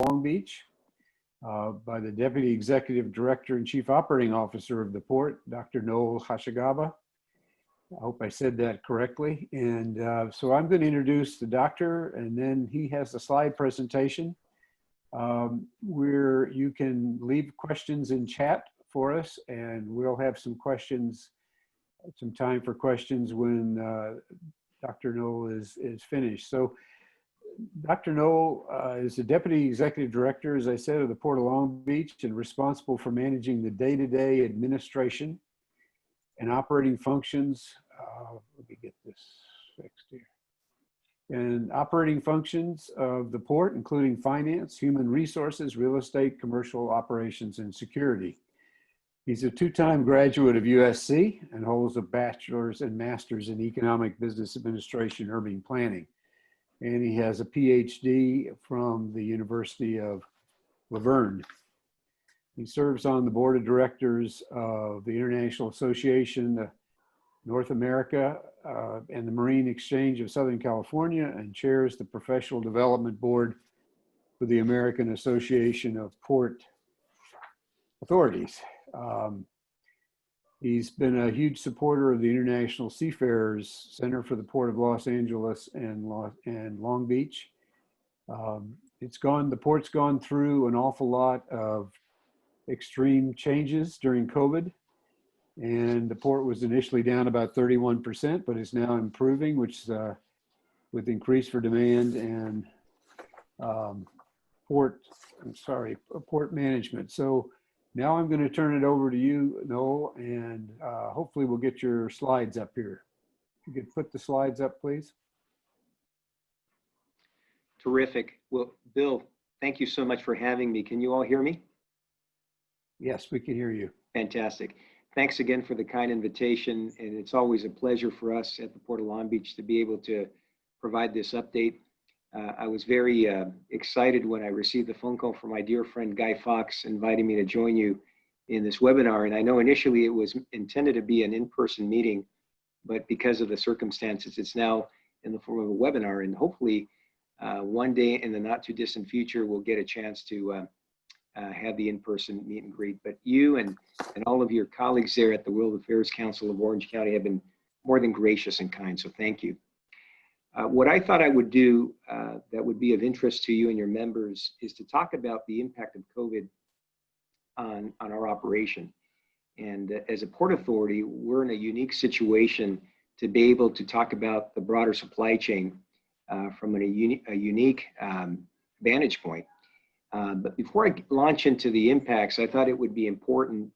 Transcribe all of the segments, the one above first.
Long Beach by the Deputy Executive Director and Chief Operating Officer of the port, Dr. Noel Hacegaba. I hope I said that correctly. And so I'm going to introduce the doctor, and then he has a slide presentation where you can leave questions in chat for us, and we'll have some questions, some time for questions when Dr. Noel is finished. So Dr. Noel is the Deputy Executive Director, as I said, of the Port of Long Beach and responsible for managing the day-to-day administration and operating functions. Let me get this fixed here. And operating functions of the port, including finance, human resources, real estate, commercial operations, and security. He's a two-time graduate of USC and holds a bachelor's and master's in economic business administration, urban planning. And he has a PhD from the University of Laverne. He serves on the board of directors of the International Association North America and the Marine Exchange of Southern California, and chairs the Professional Development Board for the American Association of Port Authorities. He's been a huge supporter of the International Seafarers Center for the Port of Los Angeles and Long Beach. The port's gone through an awful lot of extreme changes during COVID, and the port was initially down about 31%, but is now improving, which with increase for demand and port management. So now I'm going to turn it over to you, Noel, and hopefully we'll get your slides up here. If you could put the slides up, please. Terrific. Well, Bill, thank you so much for having me. Can you all hear me? Yes, we can hear you. Fantastic. Thanks again for the kind invitation, and it's always a pleasure for us at the Port of Long Beach to be able to provide this update. I was very excited when I received the phone call from my dear friend Guy Fox inviting me to join you in this webinar. And I know initially it was intended to be an in-person meeting, but because of the circumstances, it's now in the form of a webinar. And hopefully one day in the not too distant future, we'll get a chance to have the in-person meet and greet. But you and all of your colleagues there at the World Affairs Council of Orange County have been more than gracious and kind, so thank you. What I thought I would do that would be of interest to you and your members is to talk about the impact of COVID on our operation. And as a port authority, we're in a unique situation to be able to talk about the broader supply chain from a unique vantage point. But before I launch into the impacts, I thought it would be important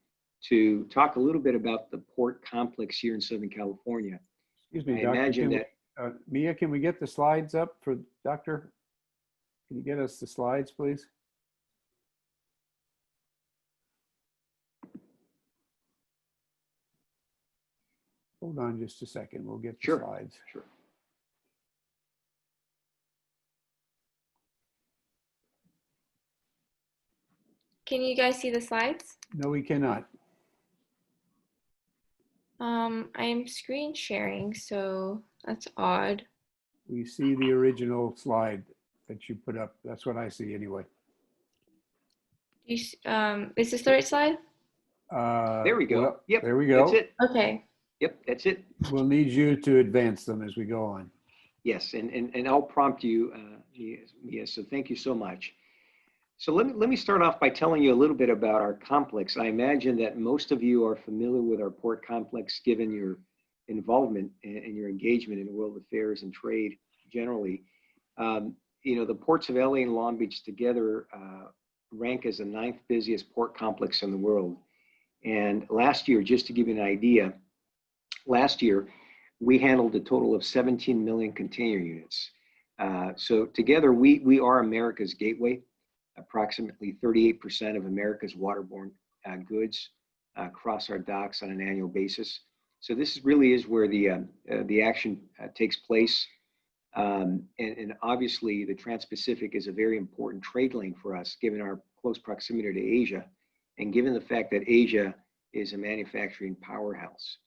to talk a little bit about the port complex here in Southern California. Excuse me, I Doctor, imagine that Mia, can we get the slides up for Doctor? Can you get us the slides, please? Hold on just a second. We'll get the slides. Sure. Can you guys see the slides? No, we cannot. I'm screen sharing, so that's odd. We see the original slide that you put up. That's what I see anyway. Is this the right slide? There we go. Well, yep. There we go. That's it. Okay. Yep, that's it. We'll need you to advance them as we go on. Yes, and I'll prompt you, Mia, so thank you so much. So let me start off by telling you a little bit about our complex. I imagine that most of you are familiar with our port complex, given your involvement and your engagement in world affairs and trade generally. You know, the ports of LA and Long Beach together rank as the 9th busiest port complex in the world. And last year, just to give you an idea, last year, we handled a total of 17 million container units. So together, we are America's gateway. Approximately 38% of America's waterborne goods cross our docks on an annual basis. So this really is where the action takes place. And obviously, the Trans-Pacific is a very important trade lane for us, given our close proximity to Asia, and given the fact that Asia is a manufacturing powerhouse.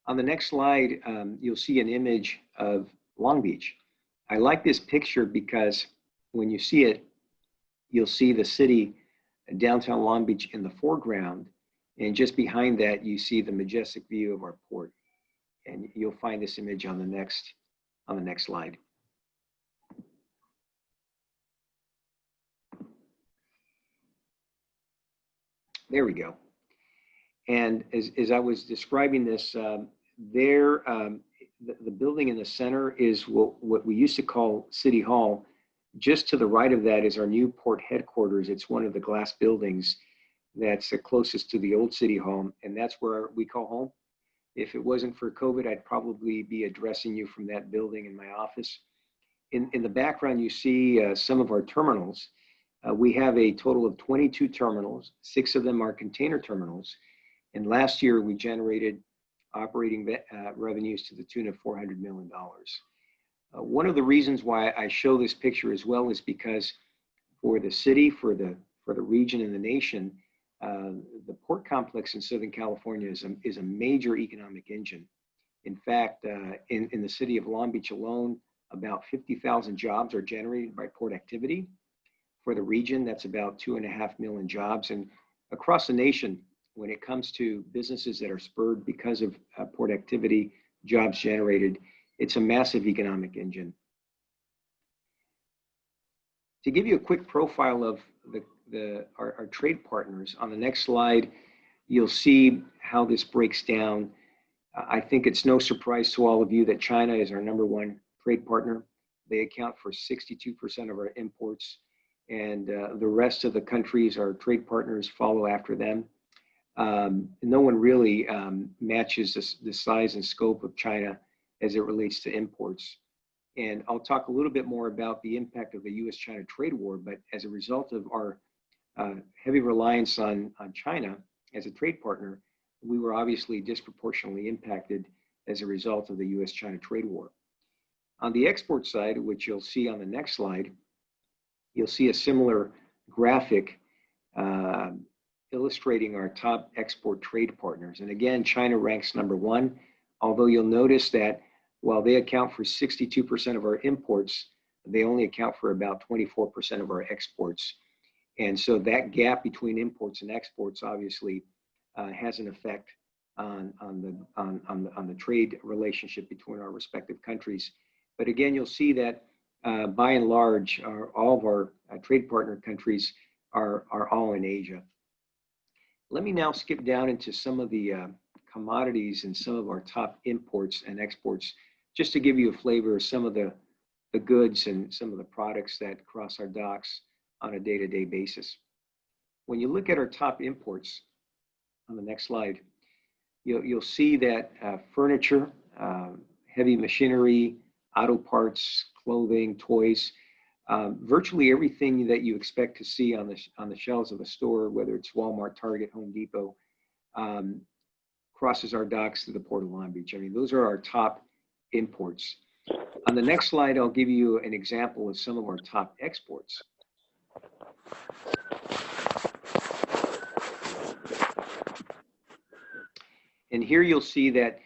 On the next slide, you'll see an image of Long Beach. I like this picture because when you see it, you'll see the city, downtown Long Beach in the foreground. And just behind that, you see the majestic view of our port. And you'll find this image on the next slide. There we go. And as I was describing this, the building in the center is what we used to call City Hall. Just to the right of that is our new port headquarters. It's one of the glass buildings that's the closest to the old City Hall, and that's where we call home. If it wasn't for COVID, I'd probably be addressing you from that building in my office. In the background, you see some of our terminals. We have a total of 22 terminals. 6 of them are container terminals. And last year, we generated operating revenues to the tune of $400 million. One of the reasons why I show this picture as well is because for the city, for the region and the nation, the port complex in Southern California is a major economic engine. In fact, in the city of Long Beach alone, about 50,000 jobs are generated by port activity. For the region, that's about 2.5 million jobs. And across the nation, when it comes to businesses that are spurred because of port activity, jobs generated, it's a massive economic engine. To give you a quick profile of our trade partners, on the next slide, you'll see how this breaks down. I think it's no surprise to all of you that China is our #1 trade partner. They account for 62% of our imports, and the rest of the countries, our trade partners, follow after them. No one really matches the size and scope of China as it relates to imports. And I'll talk a little bit more about the impact of the US-China trade war, but as a result of our heavy reliance on China as a trade partner, we were obviously disproportionately impacted as a result of the US-China trade war. On the export side, which you'll see on the next slide, you'll see a similar graphic illustrating our top export trade partners. And again, China ranks #1, although you'll notice that while they account for 62% of our imports, they only account for about 24% of our exports. And so that gap between imports and exports obviously has an effect on the trade relationship between our respective countries. But again, you'll see that by and large, all of our trade partner countries are all in Asia. Let me now skip down into some of the commodities and some of our top imports and exports, just to give you a flavor of some of the goods and some of the products that cross our docks on a day-to-day basis. When you look at our top imports, on the next slide, you'll see that furniture, heavy machinery, auto parts, clothing, toys, virtually everything that you expect to see on the shelves of a store, whether it's Walmart, Target, Home Depot, crosses our docks to the Port of Long Beach. I mean, those are our top imports. On the next slide, I'll give you an example of some of our top exports. And here you'll see that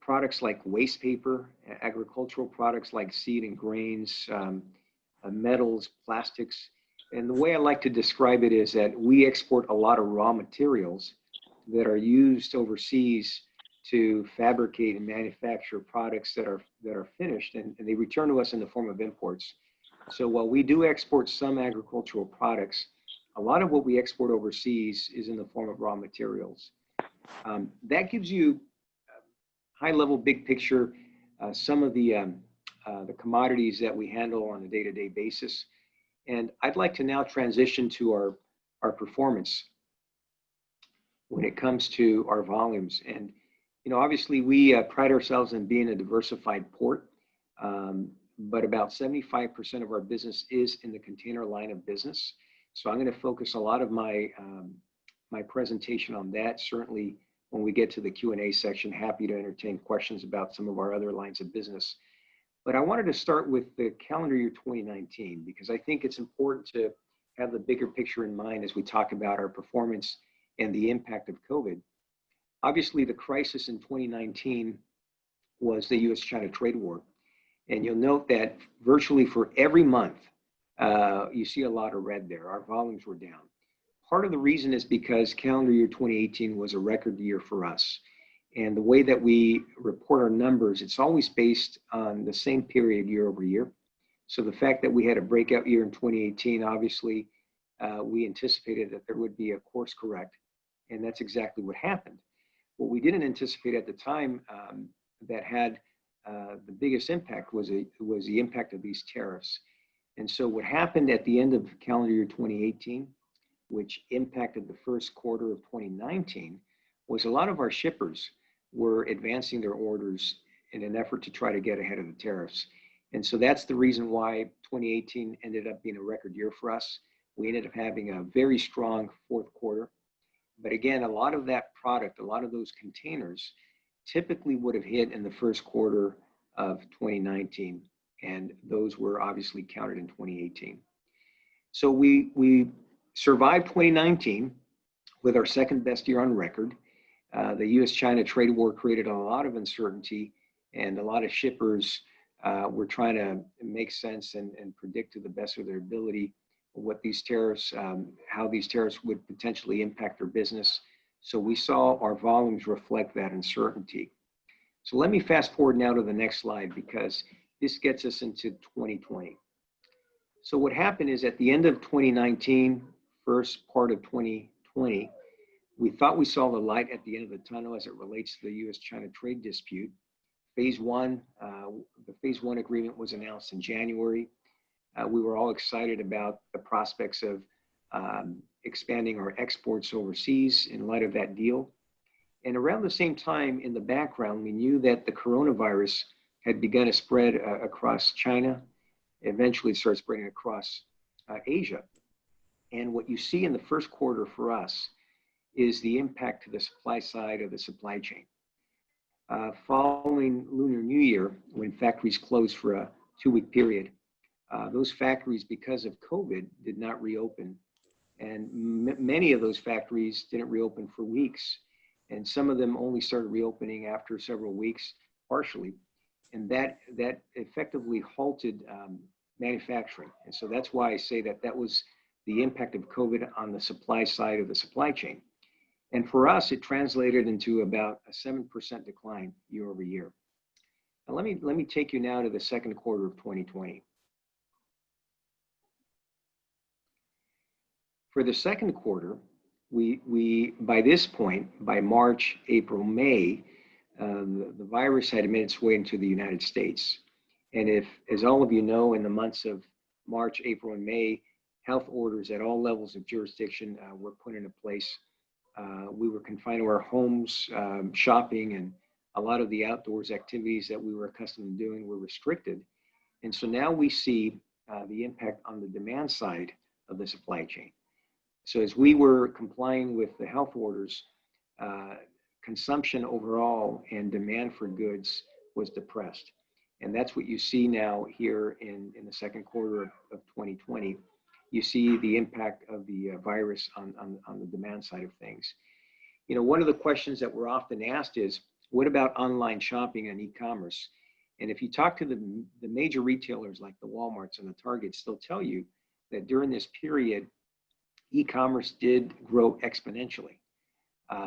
products like waste paper, agricultural products like seed and grains, metals, plastics. And the way I like to describe it is that we export a lot of raw materials that are used overseas to fabricate and manufacture products that are finished, and they return to us in the form of imports. So while we do export some agricultural products, a lot of what we export overseas is in the form of raw materials. That gives you high-level, big picture, some of the commodities that we handle on a day-to-day basis. And I'd like to now transition to our performance when it comes to our volumes. And obviously, we pride ourselves in being a diversified port, but about 75% of our business is in the container line of business. So I'm going to focus a lot of my presentation on that. Certainly, when we get to the Q&A section, happy to entertain questions about some of our other lines of business. But I wanted to start with the calendar year 2019, because I think it's important to have the bigger picture in mind as we talk about our performance and the impact of COVID. Obviously, the crisis in 2019 was the US-China trade war. And you'll note that virtually for every month you see a lot of red there. Our volumes were down. Part of the reason is because calendar year 2018 was a record year for us. And the way that we report our numbers, it's always based on the same period year over year. So the fact that we had a breakout year in 2018, obviously, we anticipated that there would be a course correct, and that's exactly what happened. What we didn't anticipate at the time that had the biggest impact was the impact of these tariffs. And so what happened at the end of calendar year 2018, which impacted the first quarter of 2019, was a lot of our shippers were advancing their orders in an effort to try to get ahead of the tariffs. And so that's the reason why 2018 ended up being a record year for us. We ended up having a very strong fourth quarter. But again, a lot of that product, a lot of those containers typically would have hit in the first quarter of 2019. And those were obviously counted in 2018. So we survived 2019 with our second best year on record. The US-China trade war created a lot of uncertainty, and a lot of shippers were trying to make sense and predict to the best of their ability what these tariffs, how these tariffs would potentially impact their business. So we saw our volumes reflect that uncertainty. So let me fast forward now to the next slide, because this gets us into 2020. So what happened is at the end of 2019, first part of 2020, we thought we saw the light at the end of the tunnel as it relates to the US-China trade dispute. Phase one, the phase one agreement was announced in January. We were all excited about the prospects of expanding our exports overseas in light of that deal. And around the same time, in the background, we knew that the coronavirus had begun to spread across China, eventually start spreading across Asia. And what you see in the first quarter for us is the impact to the supply side of the supply chain. Following Lunar New Year, when factories closed for a 2-week period, those factories, because of COVID, did not reopen. And many of those factories didn't reopen for weeks. And some of them only started reopening after several weeks, partially. And that effectively halted manufacturing. And so that's why I say that that was the impact of COVID on the supply side of the supply chain. And for us, it translated into about a 7% decline year over year. Now let me take you now to the second quarter of 2020. For the second quarter, we by this point, by March, April, May, the virus had made its way into the United States. And if, as all of you know, in the months of March, April, and May, health orders at all levels of jurisdiction were put into place. We were confined to our homes, shopping, and a lot of the outdoors activities that we were accustomed to doing were restricted. And so now we see the impact on the demand side of the supply chain. So as we were complying with the health orders, consumption overall and demand for goods was depressed. And that's what you see now here in the second quarter of 2020. You see the impact of the virus on the demand side of things. You know, one of the questions that we're often asked is, what about online shopping and e-commerce? And if you talk to the major retailers like the Walmarts and the Targets, they'll tell you that during this period, e-commerce did grow exponentially.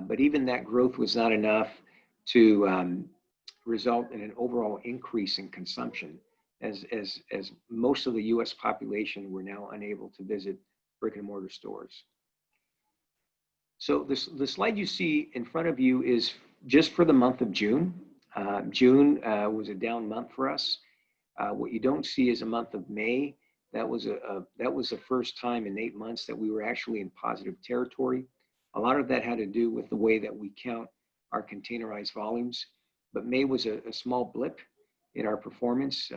But even that growth was not enough to result in an overall increase in consumption, as most of the US population were now unable to visit brick and mortar stores. So the slide you see in front of you is just for the month of June. June was a down month for us. What you don't see is a month of May. That was the first time in 8 months that we were actually in positive territory. A lot of that had to do with the way that we count our containerized volumes. But May was a small blip in our performance.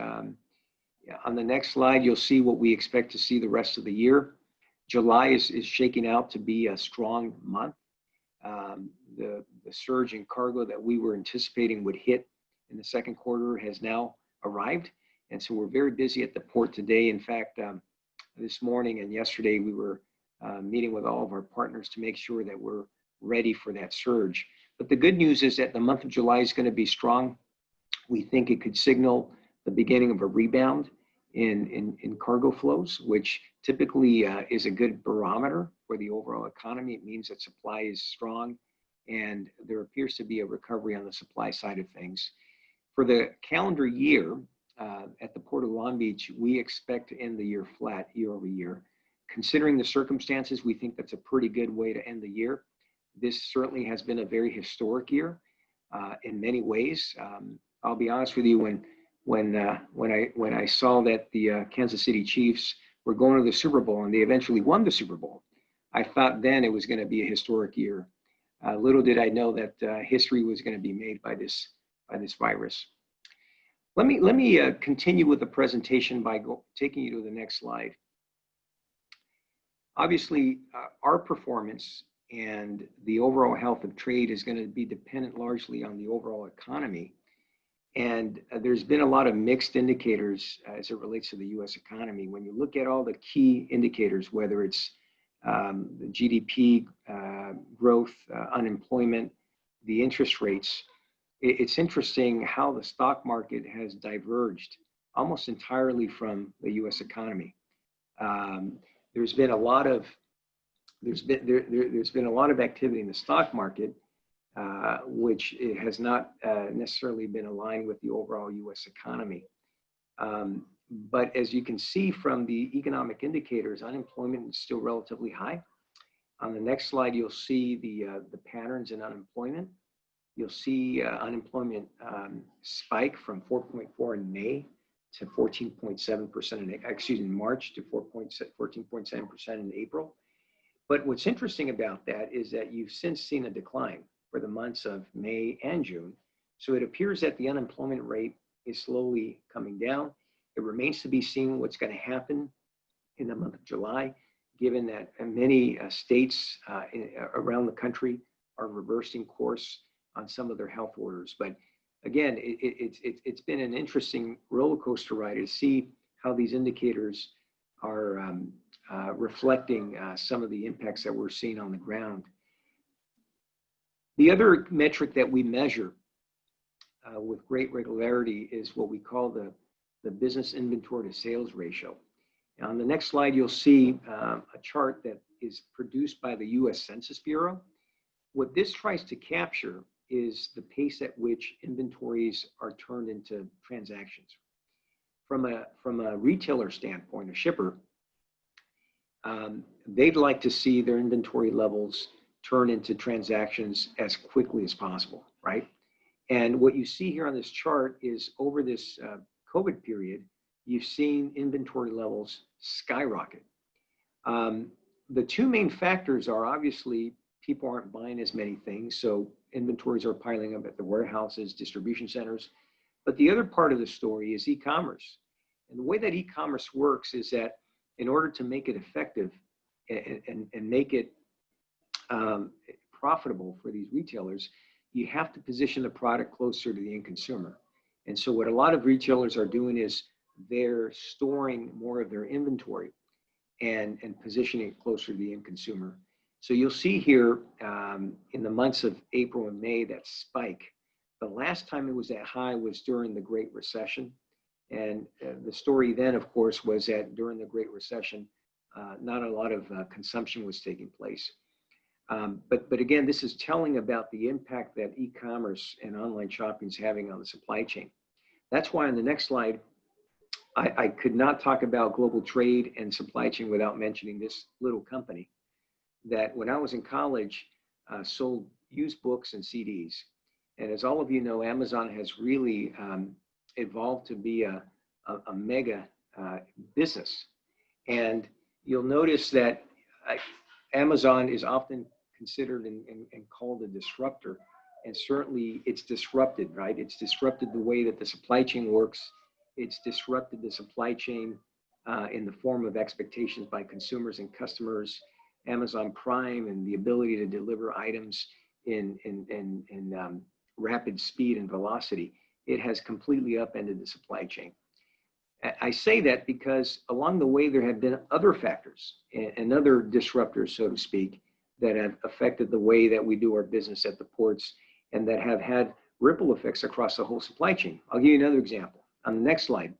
On the next slide, you'll see what we expect to see the rest of the year. July is shaking out to be a strong month. The surge in cargo that we were anticipating would hit in the second quarter has now arrived. And so we're very busy at the port today. In fact, this morning and yesterday, we were meeting with all of our partners to make sure that we're ready for that surge. But the good news is that the month of July is going to be strong. We think it could signal the beginning of a rebound. in cargo flows, which typically is a good barometer for the overall economy. It means that supply is strong and there appears to be a recovery on the supply side of things. For the calendar year, at the Port of Long Beach, we expect to end the year flat year over year. Considering the circumstances, we think that's a pretty good way to end the year. This certainly has been a very historic year in many ways. I'll be honest with you, when I saw that the Kansas City Chiefs were going to the Super Bowl and they eventually won the Super Bowl, I thought then it was going to be a historic year. Little did I know that history was going to be made by this virus. Let me continue with the presentation by taking you to the next slide. Obviously, our performance and the overall health of trade is going to be dependent largely on the overall economy. And there's been a lot of mixed indicators as it relates to the U.S. economy. When you look at all the key indicators, whether it's the GDP growth, unemployment, the interest rates, it's interesting how the stock market has diverged almost entirely from the U.S. economy. There's been a lot of activity in the stock market, which it has not necessarily been aligned with the overall U.S. economy. But as you can see from the economic indicators, unemployment is still relatively high. On the next slide, you'll see the patterns in unemployment. You'll see unemployment spike from 4.4 in May to 14.7% in March to 14.7% in April. But what's interesting about that is that you've since seen a decline for the months of May and June. So it appears that the unemployment rate is slowly coming down. It remains to be seen what's going to happen in the month of July, given that many states around the country are reversing course on some of their health orders. But again, it's been an interesting roller coaster ride to see how these indicators are reflecting some of the impacts that we're seeing on the ground. The other metric that we measure with great regularity is what we call the business inventory to sales ratio. And on the next slide, you'll see a chart that is produced by the U.S. Census Bureau. What this tries to capture is the pace at which inventories are turned into transactions. From a retailer standpoint, a shipper, they'd like to see their inventory levels turn into transactions as quickly as possible, right? And what you see here on this chart is over this COVID period, you've seen inventory levels skyrocket. The two main factors are obviously people aren't buying as many things, so inventories are piling up at the warehouses, distribution centers. But the other part of the story is e-commerce. And the way that e-commerce works is that in order to make it effective and make it profitable for these retailers, you have to position the product closer to the end consumer. And so what a lot of retailers are doing is they're storing more of their inventory and positioning it closer to the end consumer. So you'll see here in the months of April and May, that spike. The last time it was that high was during the Great Recession. And the story then, of course, was that during the Great Recession, not a lot of consumption was taking place. But again, this is telling about the impact that e-commerce and online shopping is having on the supply chain. That's why on the next slide, I could not talk about global trade and supply chain without mentioning this little company that when I was in college, sold used books and CDs. And as all of you know, Amazon has really evolved to be a mega business. And you'll notice that Amazon is often considered and called a disruptor. And certainly it's disrupted, right? It's disrupted the way that the supply chain works. It's disrupted the supply chain in the form of expectations by consumers and customers. Amazon Prime and the ability to deliver items in rapid speed and velocity, it has completely upended the supply chain. I say that because along the way, there have been other factors and other disruptors, so to speak, that have affected the way that we do our business at the ports and that have had ripple effects across the whole supply chain. I'll give you another example on the next slide.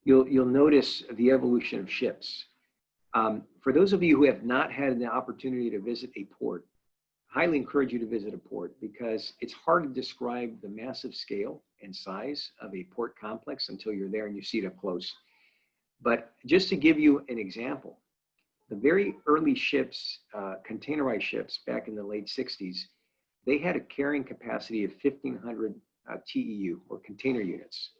you'll notice the evolution of ships. For those of you who have not had the opportunity to visit a port, I highly encourage you to visit a port because it's hard to describe the massive scale and size of a port complex until you're there and you see it up close. But just to give you an example, the very early ships, containerized ships back in the late 60s, they had a carrying capacity of 1,500 TEU or container units.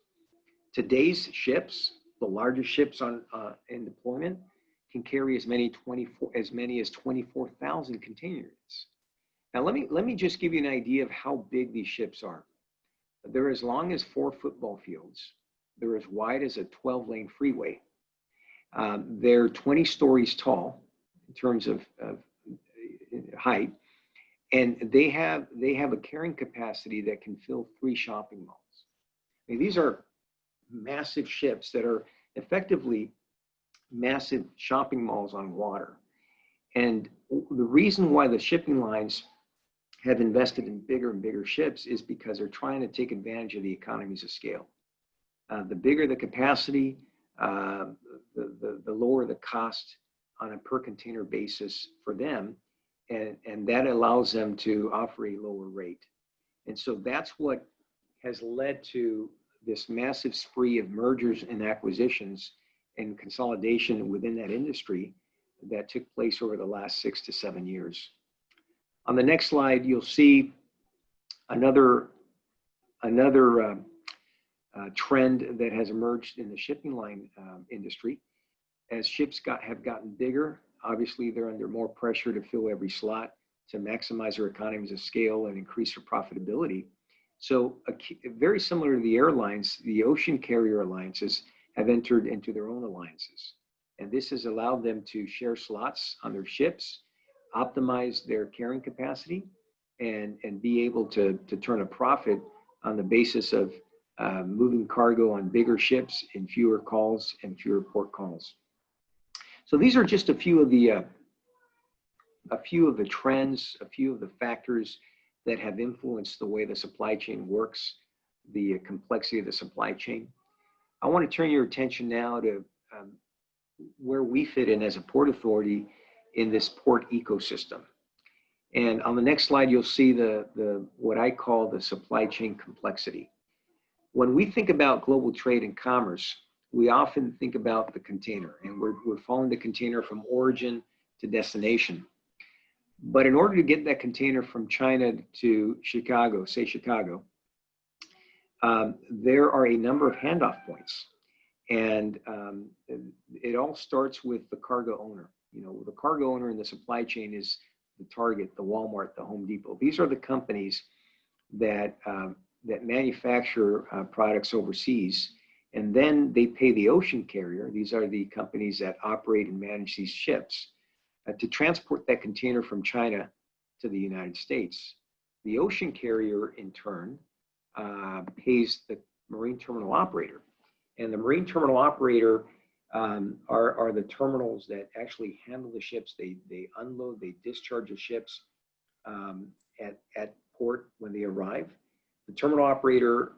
Today's ships, the largest ships in deployment, can carry as many as 24,000 container units. Now let me just give you an idea of how big these ships are. They're as long as 4 football fields. They're as wide as a 12-lane freeway. They're 20 stories tall in terms of height, and they have a carrying capacity that can fill 3 shopping malls. I mean, these are massive ships that are effectively massive shopping malls on water. And the reason why the shipping lines have invested in bigger and bigger ships is because they're trying to take advantage of the economies of scale. The bigger the capacity, the lower the cost on a per container basis for them, and that allows them to offer a lower rate. And so that's what has led to this massive spree of mergers and acquisitions and consolidation within that industry that took place over the last 6 to 7 years. On the next slide, you'll see another trend that has emerged in the shipping line industry. As ships have gotten bigger, obviously they're under more pressure to fill every slot to maximize their economies of scale and increase their profitability. So very similar to the airlines, the ocean carrier alliances have entered into their own alliances. And this has allowed them to share slots on their ships, optimize their carrying capacity, and be able to turn a profit on the basis of moving cargo on bigger ships in fewer calls and fewer port calls. So these are just a few of the trends, a few of the factors that have influenced the way the supply chain works, the complexity of the supply chain. I want to turn your attention now to where we fit in as a port authority in this port ecosystem. And on the next slide, you'll see the what I call the supply chain complexity. When we think about global trade and commerce, we often think about the container, and we're following the container from origin to destination. But in order to get that container from China to Chicago, say Chicago, there are a number of handoff points. And it all starts with the cargo owner. You know, the cargo owner in the supply chain is the Target, the Walmart, the Home Depot. These are the companies that manufacture products overseas, and then they pay the ocean carrier. These are the companies that operate and manage these ships to transport that container from China to the United States. The ocean carrier, in turn, pays the marine terminal operator. And the marine terminal operator are the terminals that actually handle the ships. They unload, they discharge the ships at port when they arrive. The terminal operator,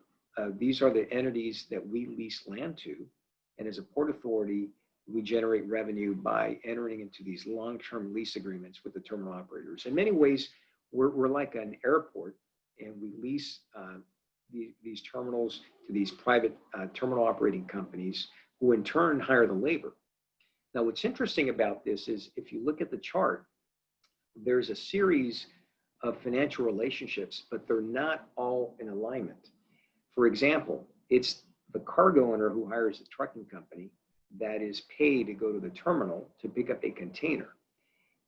these are the entities that we lease land to. And as a port authority, we generate revenue by entering into these long-term lease agreements with the terminal operators. In many ways, we're like an airport, and we lease these terminals to these private terminal operating companies who in turn hire the labor. Now, what's interesting about this is if you look at the chart, there's a series of financial relationships, but they're not all in alignment. For example, it's the cargo owner who hires a trucking company that is paid to go to the terminal to pick up a container.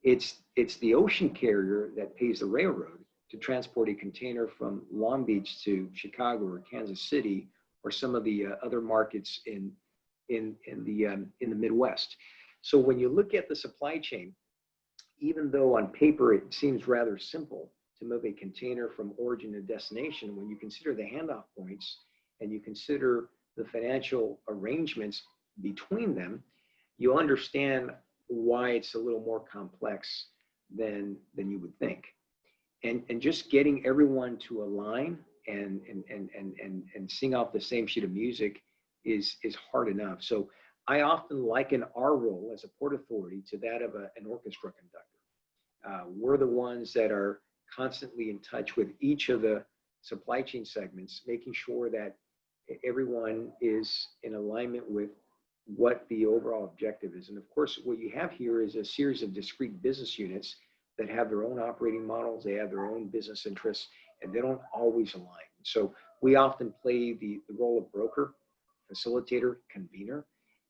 It's the ocean carrier that pays the railroad to transport a container from Long Beach to Chicago or Kansas City or some of the other markets in the Midwest. So when you look at the supply chain, even though on paper it seems rather simple to move a container from origin to destination, when you consider the handoff points and you consider the financial arrangements between them, you understand why it's a little more complex than you would think. And just getting everyone to align and sing off the same sheet of music is hard enough. So I often liken our role as a port authority to that of an orchestra conductor. We're the ones that are constantly in touch with each of the supply chain segments, making sure that everyone is in alignment with what the overall objective is. And of course, what you have here is a series of discrete business units that have their own operating models, they have their own business interests, and they don't always align. So we often play the role of broker, facilitator, convener,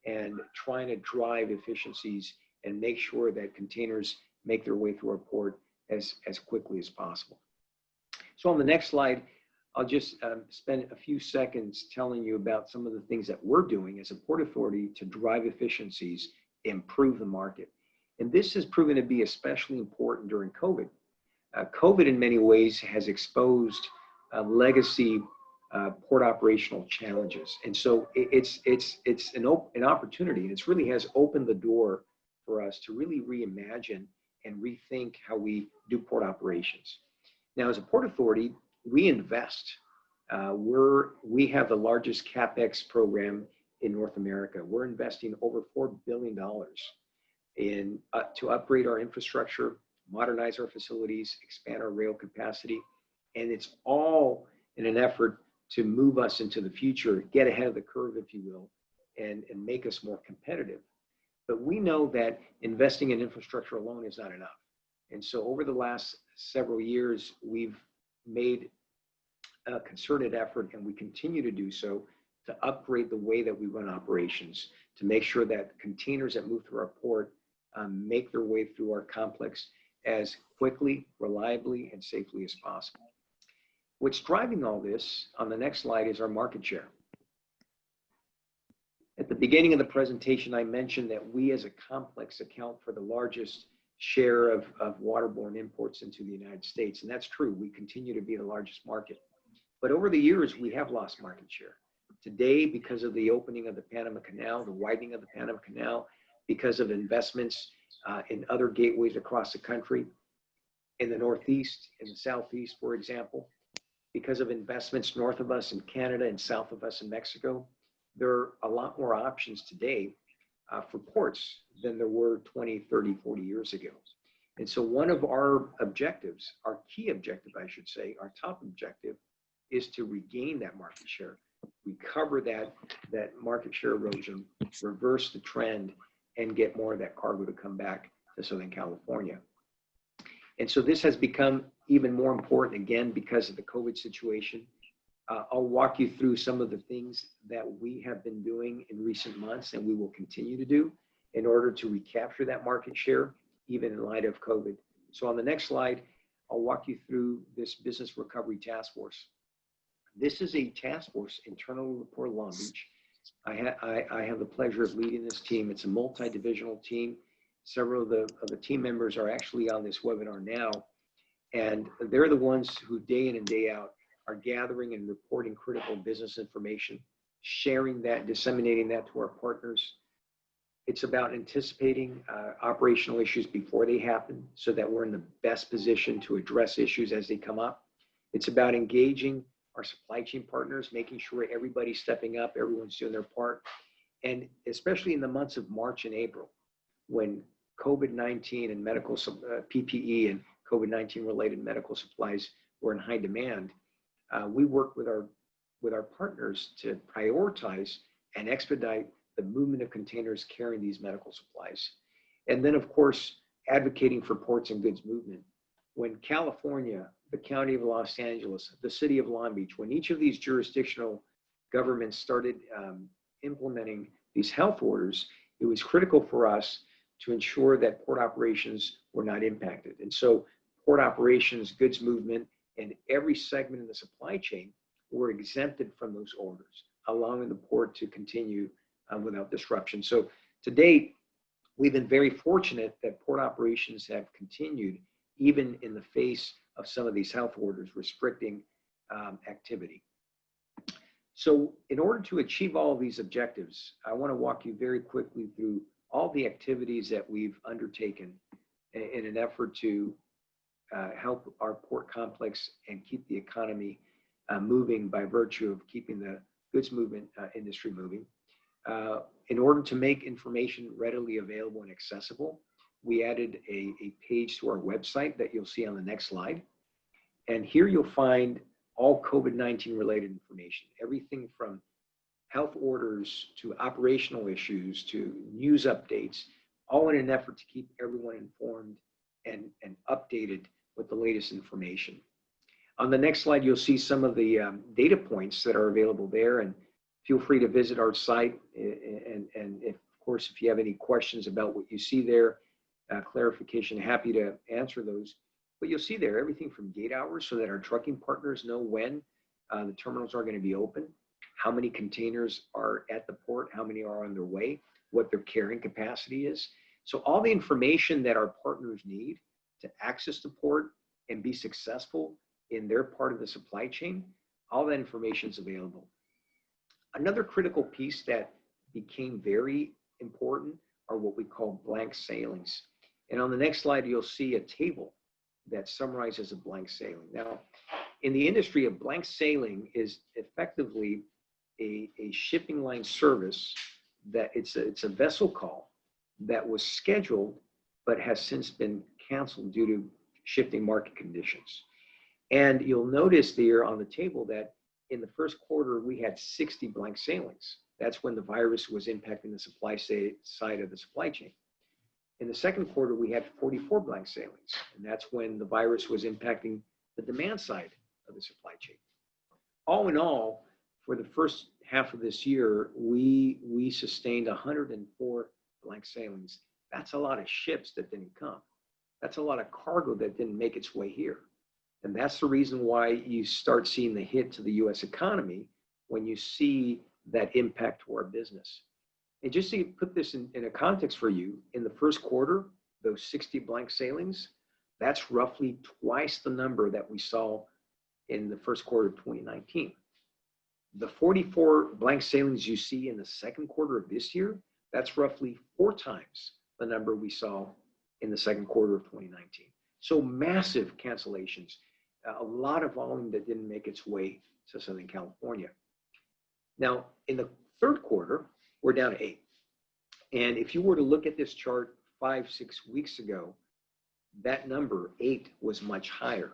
and trying to drive efficiencies and make sure that containers make their way through our port as quickly as possible. So on the next slide, I'll just spend a few seconds telling you about some of the things that we're doing as a port authority to drive efficiencies, improve the market. And this has proven to be especially important during COVID. COVID in many ways has exposed legacy port operational challenges. And so it's an opportunity, and it really has opened the door for us to really reimagine and rethink how we do port operations. Now, as a port authority, we invest. We have the largest CapEx program in North America. We're investing over $4 billion to upgrade our infrastructure, modernize our facilities, expand our rail capacity. And it's all in an effort to move us into the future, get ahead of the curve, if you will, and make us more competitive. But we know that investing in infrastructure alone is not enough. And so over the last several years, we've made a concerted effort, and we continue to do so, to upgrade the way that we run operations, to make sure that containers that move through our port make their way through our complex as quickly, reliably, and safely as possible. What's driving all this on the next slide is our market share. At the beginning of the presentation, I mentioned that we as a complex account for the largest share of waterborne imports into the United States. And that's true. We continue to be the largest market. But over the years, we have lost market share. Today, because of the opening of the Panama Canal, the widening of the Panama Canal, because of investments in other gateways across the country, in the Northeast, in the Southeast, for example, because of investments north of us in Canada and south of us in Mexico, there are a lot more options today for ports than there were 20, 30, 40 years ago. And so one of our objectives, our key objective, I should say, our top objective, is to regain that market share, recover that market share erosion, reverse the trend, and get more of that cargo to come back to Southern California. And so this has become even more important, again, because of the COVID situation. I'll walk you through some of the things that we have been doing in recent months and we will continue to do in order to recapture that market share, even in light of COVID. So on the next slide, I'll walk you through this Business Recovery Task Force. This is a task force internal to the Port of Long Beach. I have the pleasure of leading this team. It's a multi-divisional team. Several of the team members are actually on this webinar now, and they're the ones who day in and day out are gathering and reporting critical business information, sharing that, disseminating that to our partners. It's about anticipating operational issues before they happen so that we're in the best position to address issues as they come up. It's about engaging our supply chain partners, making sure everybody's stepping up, everyone's doing their part. And especially in the months of March and April, when COVID-19 and medical PPE and COVID-19 related medical supplies were in high demand, we worked with our partners to prioritize and expedite the movement of containers carrying these medical supplies. And then, of course, advocating for ports and goods movement. When California, the County of Los Angeles, the City of Long Beach, when each of these jurisdictional governments started implementing these health orders, it was critical for us to ensure that port operations were not impacted. And so port operations, goods movement, and every segment in the supply chain were exempted from those orders, allowing the port to continue without disruption. So to date, we've been very fortunate that port operations have continued even in the face of some of these health orders restricting activity. So in order to achieve all of these objectives, I want to walk you very quickly through all the activities that we've undertaken in an effort to help our port complex and keep the economy moving by virtue of keeping the goods movement industry moving. In order to make information readily available and accessible, we added a page to our website that you'll see on the next slide. And here you'll find all COVID-19 related information, everything from health orders to operational issues to news updates, all in an effort to keep everyone informed and updated with the latest information. On the next slide, you'll see some of the data points that are available there, and feel free to visit our site. And if, of course, if you have any questions about what you see there, clarification, happy to answer those. But you'll see there everything from gate hours so that our trucking partners know when the terminals are going to be open, how many containers are at the port, how many are on their way, what their carrying capacity is. So all the information that our partners need to access the port and be successful in their part of the supply chain, all that information is available. Another critical piece that became very important are what we call blank sailings. And on the next slide, you'll see a table that summarizes a blank sailing. Now, in the industry, a blank sailing is effectively a shipping line service that it's a vessel call that was scheduled but has since been canceled due to shifting market conditions. And you'll notice there on the table that in the first quarter, we had 60 blank sailings. That's when the virus was impacting the supply side of the supply chain. In the second quarter, we had 44 blank sailings, and that's when the virus was impacting the demand side of the supply chain. All in all, for the first half of this year, we sustained 104 blank sailings. That's a lot of ships that didn't come. That's a lot of cargo that didn't make its way here. And that's the reason why you start seeing the hit to the US economy when you see that impact to our business. And just to put this in a context for you, in the first quarter, those 60 blank sailings, that's roughly twice the number that we saw in the first quarter of 2019. The 44 blank sailings you see in the second quarter of this year, that's roughly 4 times the number we saw in the second quarter of 2019. So massive cancellations, a lot of volume that didn't make its way to Southern California. Now, in the third quarter, we're down to 8. And if you were to look at this chart 5-6 weeks ago, that number 8 was much higher.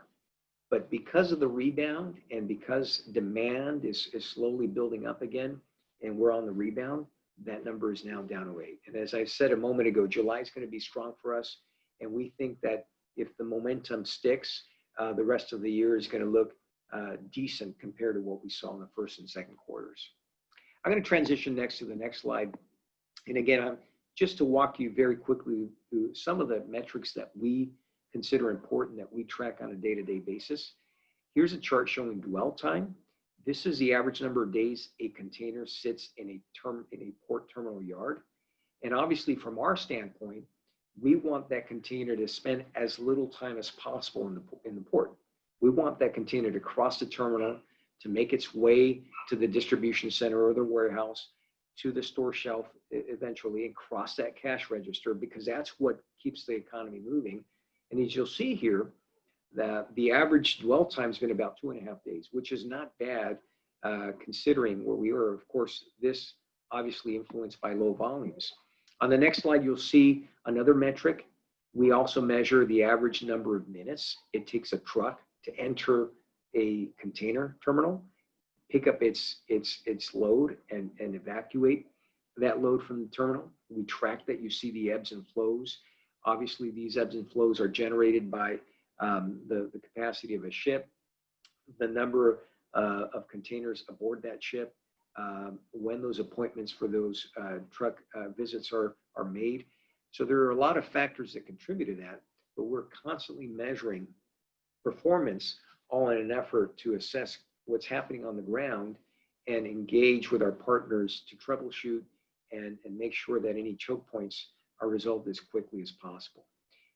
But because of the rebound and because demand is slowly building up again, and we're on the rebound, that number is now down to 8. And as I said a moment ago, July is going to be strong for us. And we think that if the momentum sticks, the rest of the year is going to look decent compared to what we saw in the first and second quarters. I'm going to transition next to the next slide. And again, just to walk you very quickly through some of the metrics that we consider important that we track on a day-to-day basis. Here's a chart showing dwell time. This is the average number of days a container sits in a port terminal yard. And obviously from our standpoint, we want that container to spend as little time as possible in the port. We want that container to cross the terminal, to make its way to the distribution center or the warehouse, to the store shelf eventually, and cross that cash register, because that's what keeps the economy moving. And as you'll see here, that the average dwell time has been about 2.5 days, which is not bad considering where we were. Of course, this obviously influenced by low volumes. On the next slide, you'll see another metric. We also measure the average number of minutes it takes a truck to enter a container terminal, pick up its load and evacuate that load from the terminal. We track that. You see the ebbs and flows. Obviously, these ebbs and flows are generated by the capacity of a ship, the number of containers aboard that ship, when those appointments for those truck visits are made. So there are a lot of factors that contribute to that, but we're constantly measuring performance all in an effort to assess what's happening on the ground and engage with our partners to troubleshoot and make sure that any choke points are resolved as quickly as possible.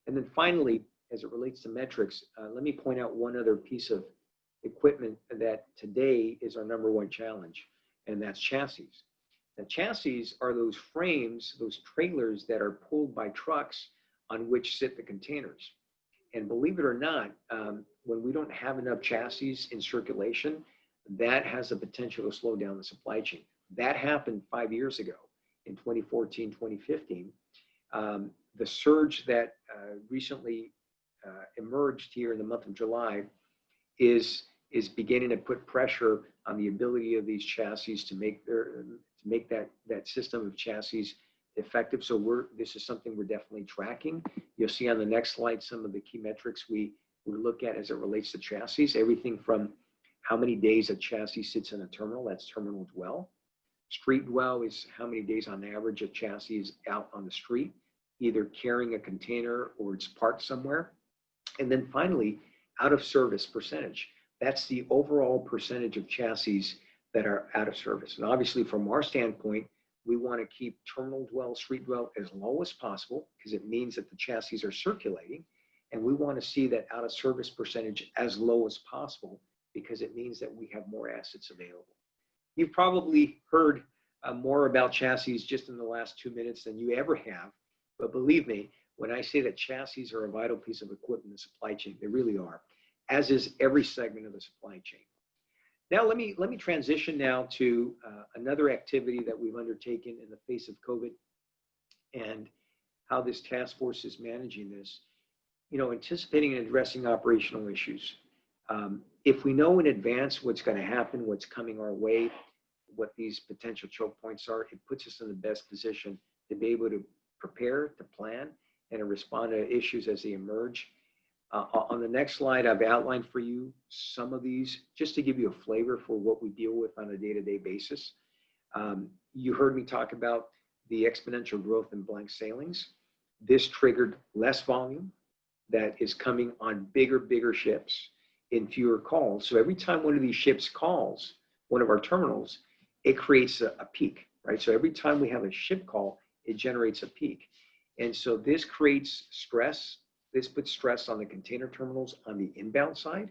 And then finally, as it relates to metrics, let me point out one other piece of equipment that today is our number one challenge, and that's chassis. Now, chassis are those frames, those trailers that are pulled by trucks on which sit the containers. And believe it or not, when we don't have enough chassis in circulation, that has the potential to slow down the supply chain. That happened 5 years ago in 2014, 2015. The surge that recently emerged here in the month of July is beginning to put pressure on the ability of these chassis to make that system of chassis effective. So this is something we're definitely tracking. You'll see on the next slide some of the key metrics we look at as it relates to chassis. Everything from how many days a chassis sits in a terminal, that's terminal dwell. Street dwell is how many days on average a chassis is out on the street, either carrying a container or it's parked somewhere. And then finally, out of service percentage. That's the overall percentage of chassis that are out of service. And obviously from our standpoint, we want to keep terminal dwell, street dwell as low as possible because it means that the chassis are circulating. And we want to see that out of service percentage as low as possible because it means that we have more assets available. You've probably heard more about chassis just in the last 2 minutes than you ever have. But believe me, when I say that chassis are a vital piece of equipment in the supply chain, they really are, as is every segment of the supply chain. Now, let me transition now to another activity that we've undertaken in the face of COVID and how this task force is managing this. You know, anticipating and addressing operational issues. If we know in advance what's going to happen, what's coming our way, what these potential choke points are, it puts us in the best position to be able to prepare, to plan, and to respond to issues as they emerge. On the next slide, I've outlined for you some of these just to give you a flavor for what we deal with on a day-to-day basis. You heard me talk about the exponential growth in blank sailings. This triggered less volume that is coming on bigger ships in fewer calls. So every time one of these ships calls one of our terminals, it creates a peak, right? So every time we have a ship call, it generates a peak. And so this creates stress. This puts stress on the container terminals on the inbound side,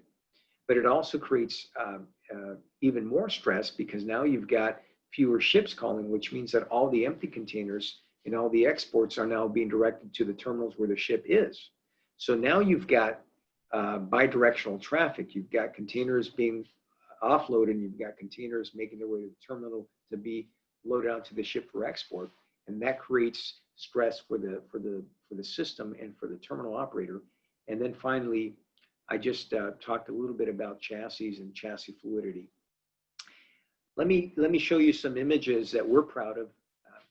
but it also creates even more stress because now you've got fewer ships calling, which means that all the empty containers and all the exports are now being directed to the terminals where the ship is. So now you've got bidirectional traffic. You've got containers being offloaded, and you've got containers making their way to the terminal to be loaded onto the ship for export, and that creates stress for the system and for the terminal operator. And then finally, I just talked a little bit about chassis and chassis fluidity. Let me show you some images that we're proud of,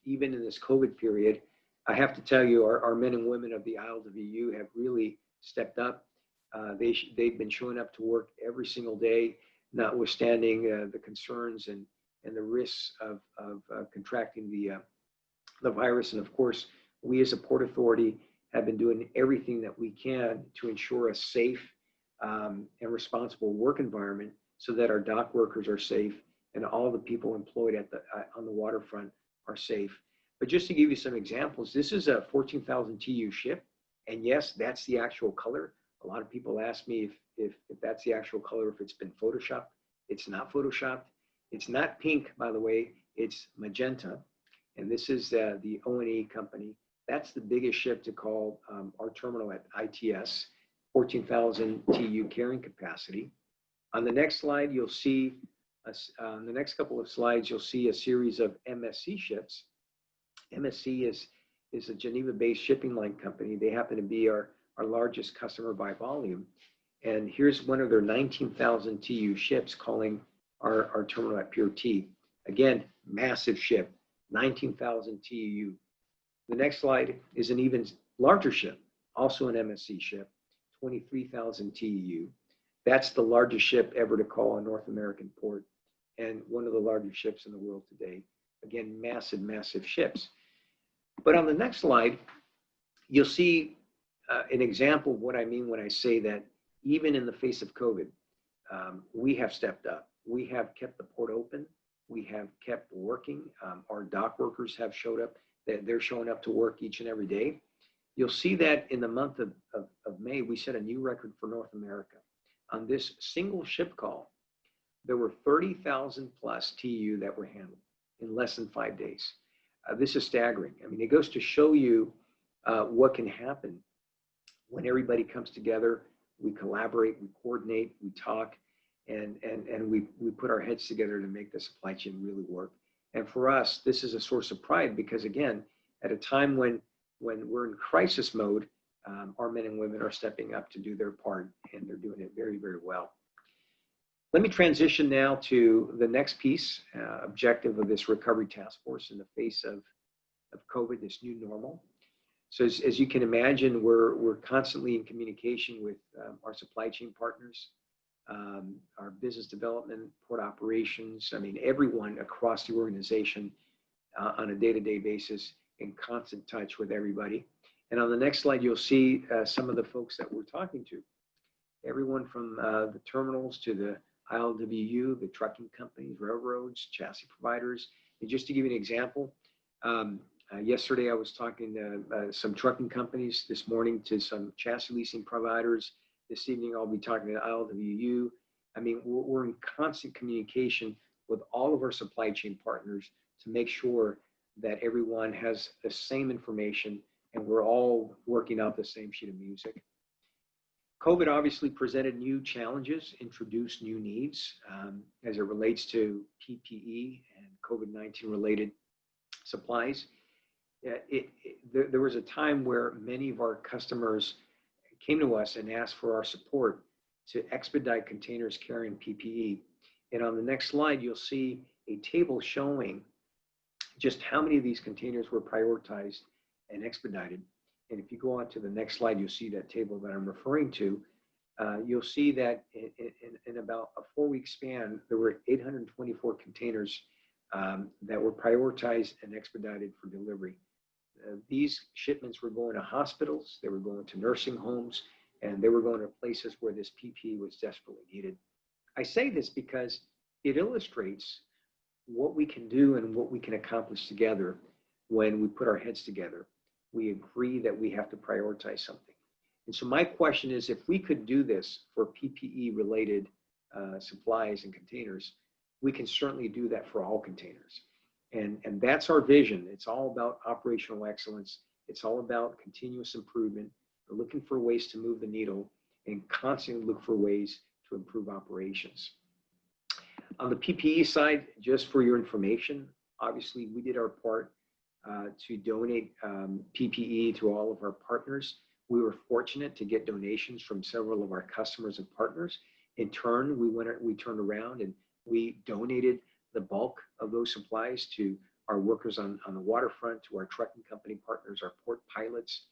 even in this COVID period. I have to tell you, our men and women of the Isles of EU have really stepped up. They've been showing up to work every single day, notwithstanding the concerns and the risks of contracting the virus. And of course, we as a Port Authority have been doing everything that we can to ensure a safe and responsible work environment so that our dock workers are safe and all the people employed on the waterfront are safe. But just to give you some examples, this is a 14,000 TEU ship. And yes, that's the actual color. A lot of people ask me if that's the actual color, if it's been photoshopped. It's not photoshopped. It's not pink, by the way, it's magenta. And this is the O&E company. That's the biggest ship to call our terminal at ITS, 14,000 TEU carrying capacity. On the next slide, you'll see, on the next couple of slides, you'll see a series of MSC ships. MSC is a Geneva-based shipping line company. They happen to be our largest customer by volume. And here's one of their 19,000 TEU ships calling our terminal at Pier T. Again, massive ship, 19,000 TEU. The next slide is an even larger ship, also an MSC ship, 23,000 TEU. That's the largest ship ever to call a North American port and one of the largest ships in the world today. Again, massive ships. But on the next slide, you'll see an example of what I mean when I say that even in the face of COVID, we have stepped up. We have kept the port open. We have kept working. Our dock workers have showed up. They're showing up to work each and every day. You'll see that in the month of May, we set a new record for North America. On this single ship call, there were 30,000 plus TEU that were handled in less than 5 days. This is staggering. I mean, it goes to show you what can happen when everybody comes together. We collaborate, we coordinate, we talk. and we put our heads together to make the supply chain really work. And for us, this is a source of pride because, again, at a time when we're in crisis mode, our men and women are stepping up to do their part, and they're doing it very, very well. Let me transition now to the next piece, objective of this recovery task force in the face of COVID, this new normal. So as you can imagine, we're constantly in communication with our supply chain partners, our business development, port operations, I mean, everyone across the organization on a day-to-day basis, in constant touch with everybody. And on the next slide, you'll see some of the folks that we're talking to. Everyone from the terminals to the ILWU, the trucking companies, railroads, chassis providers. And just to give you an example, yesterday I was talking to some trucking companies, this morning to some chassis leasing providers. This evening I'll be talking to ILWU. I mean, we're in constant communication with all of our supply chain partners to make sure that everyone has the same information and we're all working out the same sheet of music. COVID obviously presented new challenges, introduced new needs as it relates to PPE and COVID-19 related supplies. There was a time where many of our customers came to us and asked for our support to expedite containers carrying PPE. And on the next slide, you'll see a table showing just how many of these containers were prioritized and expedited. And if you go on to the next slide, you'll see that table that I'm referring to. You'll see that in about a 4-week span, there were 824 containers that were prioritized and expedited for delivery. These shipments were going to hospitals, they were going to nursing homes, and they were going to places where this PPE was desperately needed. I say this because it illustrates what we can do and what we can accomplish together when we put our heads together. We agree that we have to prioritize something. And so my question is, if we could do this for PPE related supplies and containers, we can certainly do that for all containers. And that's our vision. It's all about operational excellence. It's all about continuous improvement. We're looking for ways to move the needle and constantly look for ways to improve operations. On the PPE side, just for your information, obviously we did our part to donate PPE to all of our partners. We were fortunate to get donations from several of our customers and partners. In turn, we turned around and we donated the bulk of those supplies to our workers on the waterfront, to our trucking company partners, our port pilots,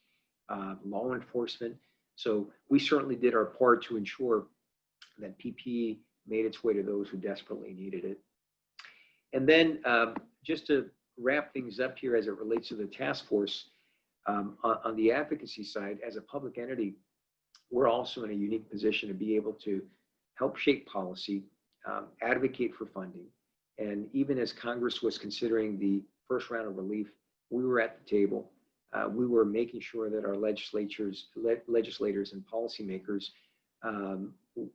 law enforcement. So we certainly did our part to ensure that PPE made its way to those who desperately needed it. And then just to wrap things up here as it relates to the task force, on the advocacy side, as a public entity, we're also in a unique position to be able to help shape policy, advocate for funding. And even as Congress was considering the first round of relief, we were at the table. We were making sure that our legislators and policymakers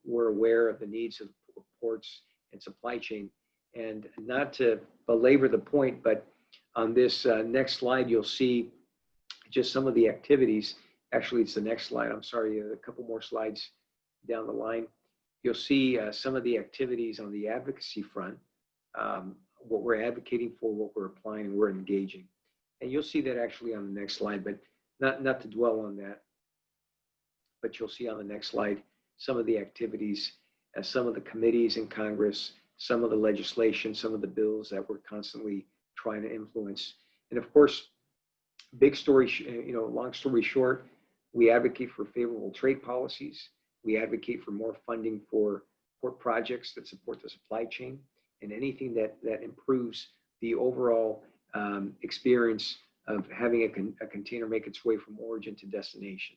were aware of the needs of ports and supply chain. And not to belabor the point, but on this next slide, you'll see just some of the activities. Actually, it's the next slide. I'm sorry, a couple more slides down the line. You'll see some of the activities on the advocacy front, what we're advocating for, what we're applying, and we're engaging. And you'll see that actually on the next slide, but not to dwell on that. But you'll see on the next slide some of the activities, some of the committees in Congress, some of the legislation, some of the bills that we're constantly trying to influence. And of course, long story short, we advocate for favorable trade policies. We advocate for more funding for port projects that support the supply chain and anything that improves the overall experience of having a container make its way from origin to destination.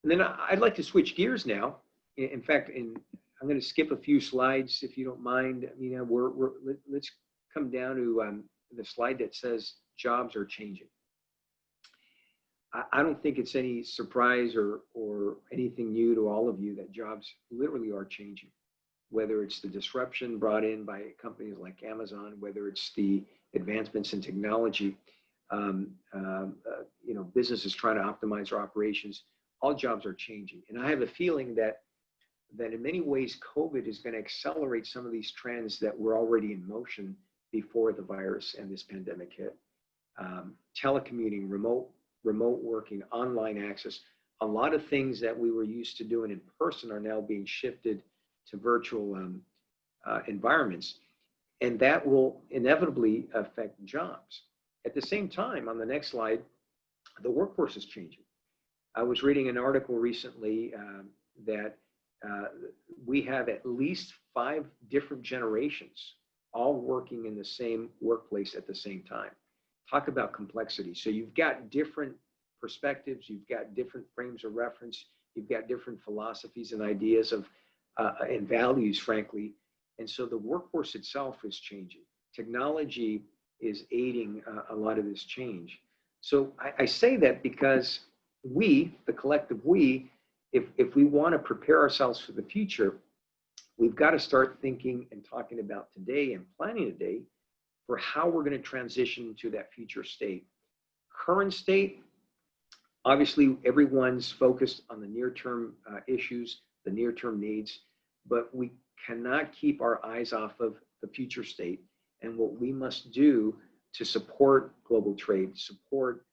And then I'd like to switch gears now. In fact, I'm going to skip a few slides if you don't mind. Let's come down to the slide that says jobs are changing. I don't think it's any surprise or anything new to all of you that jobs literally are changing, whether it's the disruption brought in by companies like Amazon, whether it's the advancements in technology, businesses trying to optimize their operations, all jobs are changing. And I have a feeling that that in many ways, COVID is going to accelerate some of these trends that were already in motion before the virus and this pandemic hit. Telecommuting, remote working, online access, a lot of things that we were used to doing in person are now being shifted to virtual environments. And that will inevitably affect jobs. At the same time, on the next slide, the workforce is changing. I was reading an article recently that we have at least 5 different generations all working in the same workplace at the same time. Talk about complexity. So you've got different perspectives, you've got different frames of reference, you've got different philosophies and ideas of and values, frankly. And so the workforce itself is changing. Technology is aiding a lot of this change. So I say that because we, the collective we, if we want to prepare ourselves for the future, we've got to start thinking and talking about today and planning today for how we're going to transition to that future state. Current state, obviously everyone's focused on the near-term issues, the near-term needs, but we cannot keep our eyes off of the future state and what we must do to support global trade, support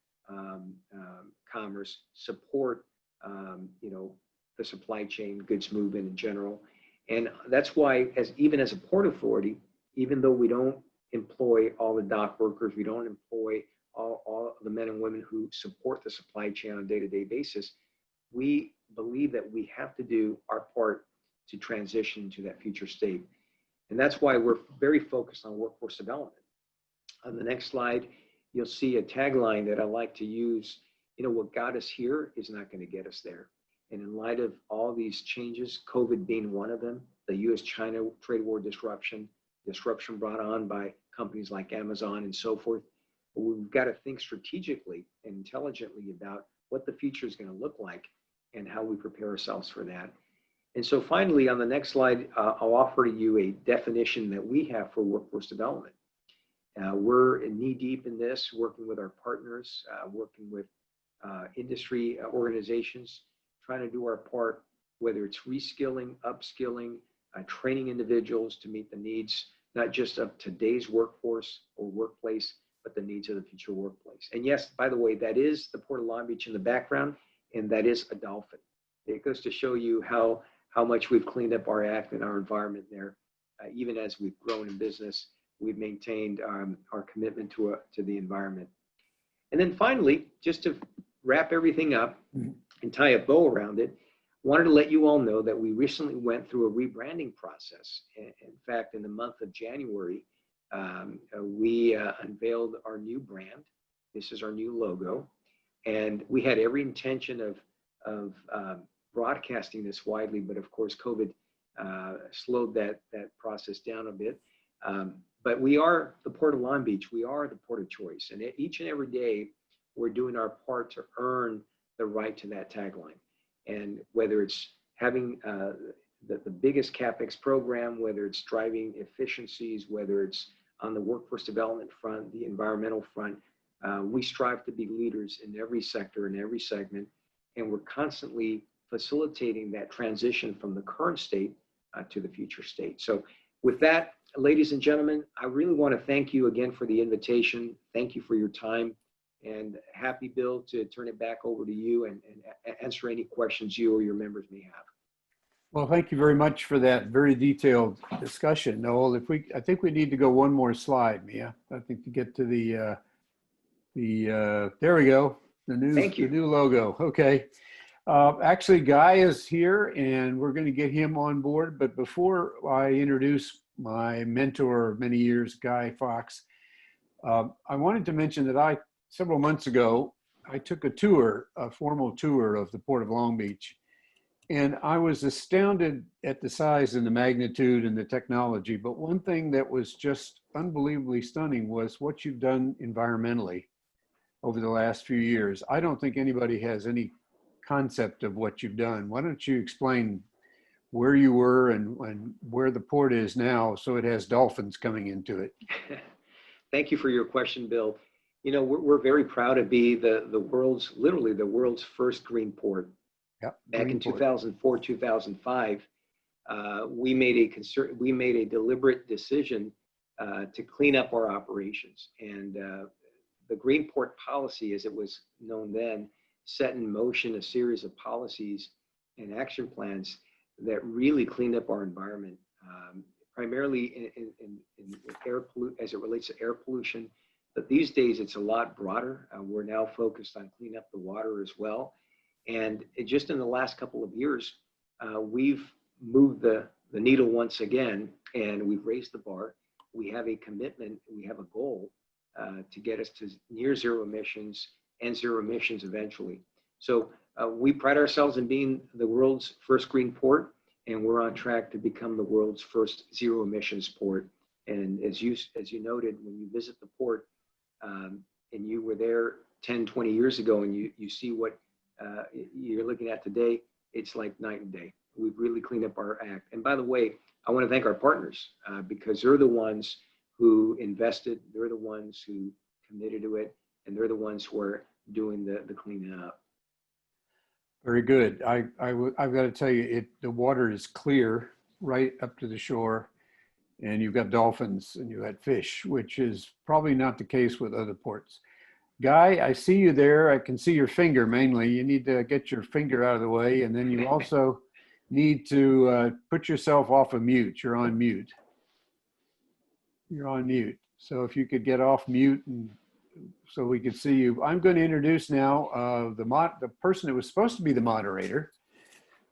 commerce, support the supply chain, goods movement in general. And that's why, even as a port authority, even though we don't employ all the dock workers, we don't employ all the men and women who support the supply chain on a day-to-day basis, we believe that we have to do our part to transition to that future state. And that's why we're very focused on workforce development. On the next slide, you'll see a tagline that I like to use. What got us here is not going to get us there. And in light of all these changes, COVID being one of them, the US-China trade war disruption brought on by companies like Amazon and so forth, we've got to think strategically and intelligently about what the future is going to look like and how we prepare ourselves for that. And so finally, on the next slide, I'll offer to you a definition that we have for workforce development. We're knee-deep in this, working with our partners, working with industry organizations, trying to do our part, whether it's reskilling, upskilling, training individuals to meet the needs, not just of today's workforce or workplace, but the needs of the future workplace. And yes, by the way, that is the Port of Long Beach in the background, and that is a dolphin. It goes to show you how much we've cleaned up our act and our environment there. Even as we've grown in business, we've maintained our commitment to the environment. And then finally, just to wrap everything up and tie a bow around it, wanted to let you all know that we recently went through a rebranding process. In fact, in the month of January, we unveiled our new brand. This is our new logo. And we had every intention of broadcasting this widely, but of course, COVID slowed that process down a bit. But we are the Port of Long Beach. We are the port of choice. And each and every day, we're doing our part to earn the right to that tagline. And whether it's having the biggest CapEx program, whether it's driving efficiencies, whether it's on the workforce development front, the environmental front, we strive to be leaders in every sector and every segment. And we're constantly facilitating that transition from the current state to the future state. So with that, ladies and gentlemen, I really want to thank you again for the invitation. Thank you for your time. And happy, Bill, to turn it back over to you and answer any questions you or your members may have. Well, thank you very much for that very detailed discussion, Noel. I think we need to go one more slide, Mia. I think to get to the there we go, the new logo. Okay. Actually, Guy is here, and we're going to get him on board. But before I introduce my mentor of many years, Guy Fox, I wanted to mention that several months ago, I took a formal tour of the Port of Long Beach, and I was astounded at the size and the magnitude and the technology. But one thing that was just unbelievably stunning was what you've done environmentally over the last few years. I don't think anybody has any concept of what you've done. Why don't you explain where you were and where the port is now, so it has dolphins coming into it? Thank you for your question, Bill. We're very proud to be literally the world's first green port. Yep, Back in 2004, 2005, we made a deliberate decision to clean up our operations. And the Greenport policy, as it was known then, set in motion a series of policies and action plans that really cleaned up our environment, primarily in as it relates to air pollution. But these days, it's a lot broader. We're now focused on cleaning up the water as well. And just in the last couple of years, we've moved the needle once again, and we've raised the bar. We have a commitment, we have a goal to get us to near zero emissions and zero emissions eventually. So we pride ourselves in being the world's first green port, and we're on track to become the world's first zero emissions port. And as you noted, when you visit the port, and you were there 10, 20 years ago, and you see what you're looking at today, it's like night and day. We've really cleaned up our act. And by the way, I want to thank our partners because they're the ones who invested, they're the ones who committed to it, and they're the ones who are doing the cleaning up. Very good. I've got to tell you, the water is clear right up to the shore, and you've got dolphins and you had fish, which is probably not the case with other ports. Guy, I see you there. I can see your finger mainly. You need to get your finger out of the way, and then you also need to put yourself off of mute. You're on mute. You're on mute. So if you could get off mute and so we could see you. I'm going to introduce now the person that was supposed to be the moderator,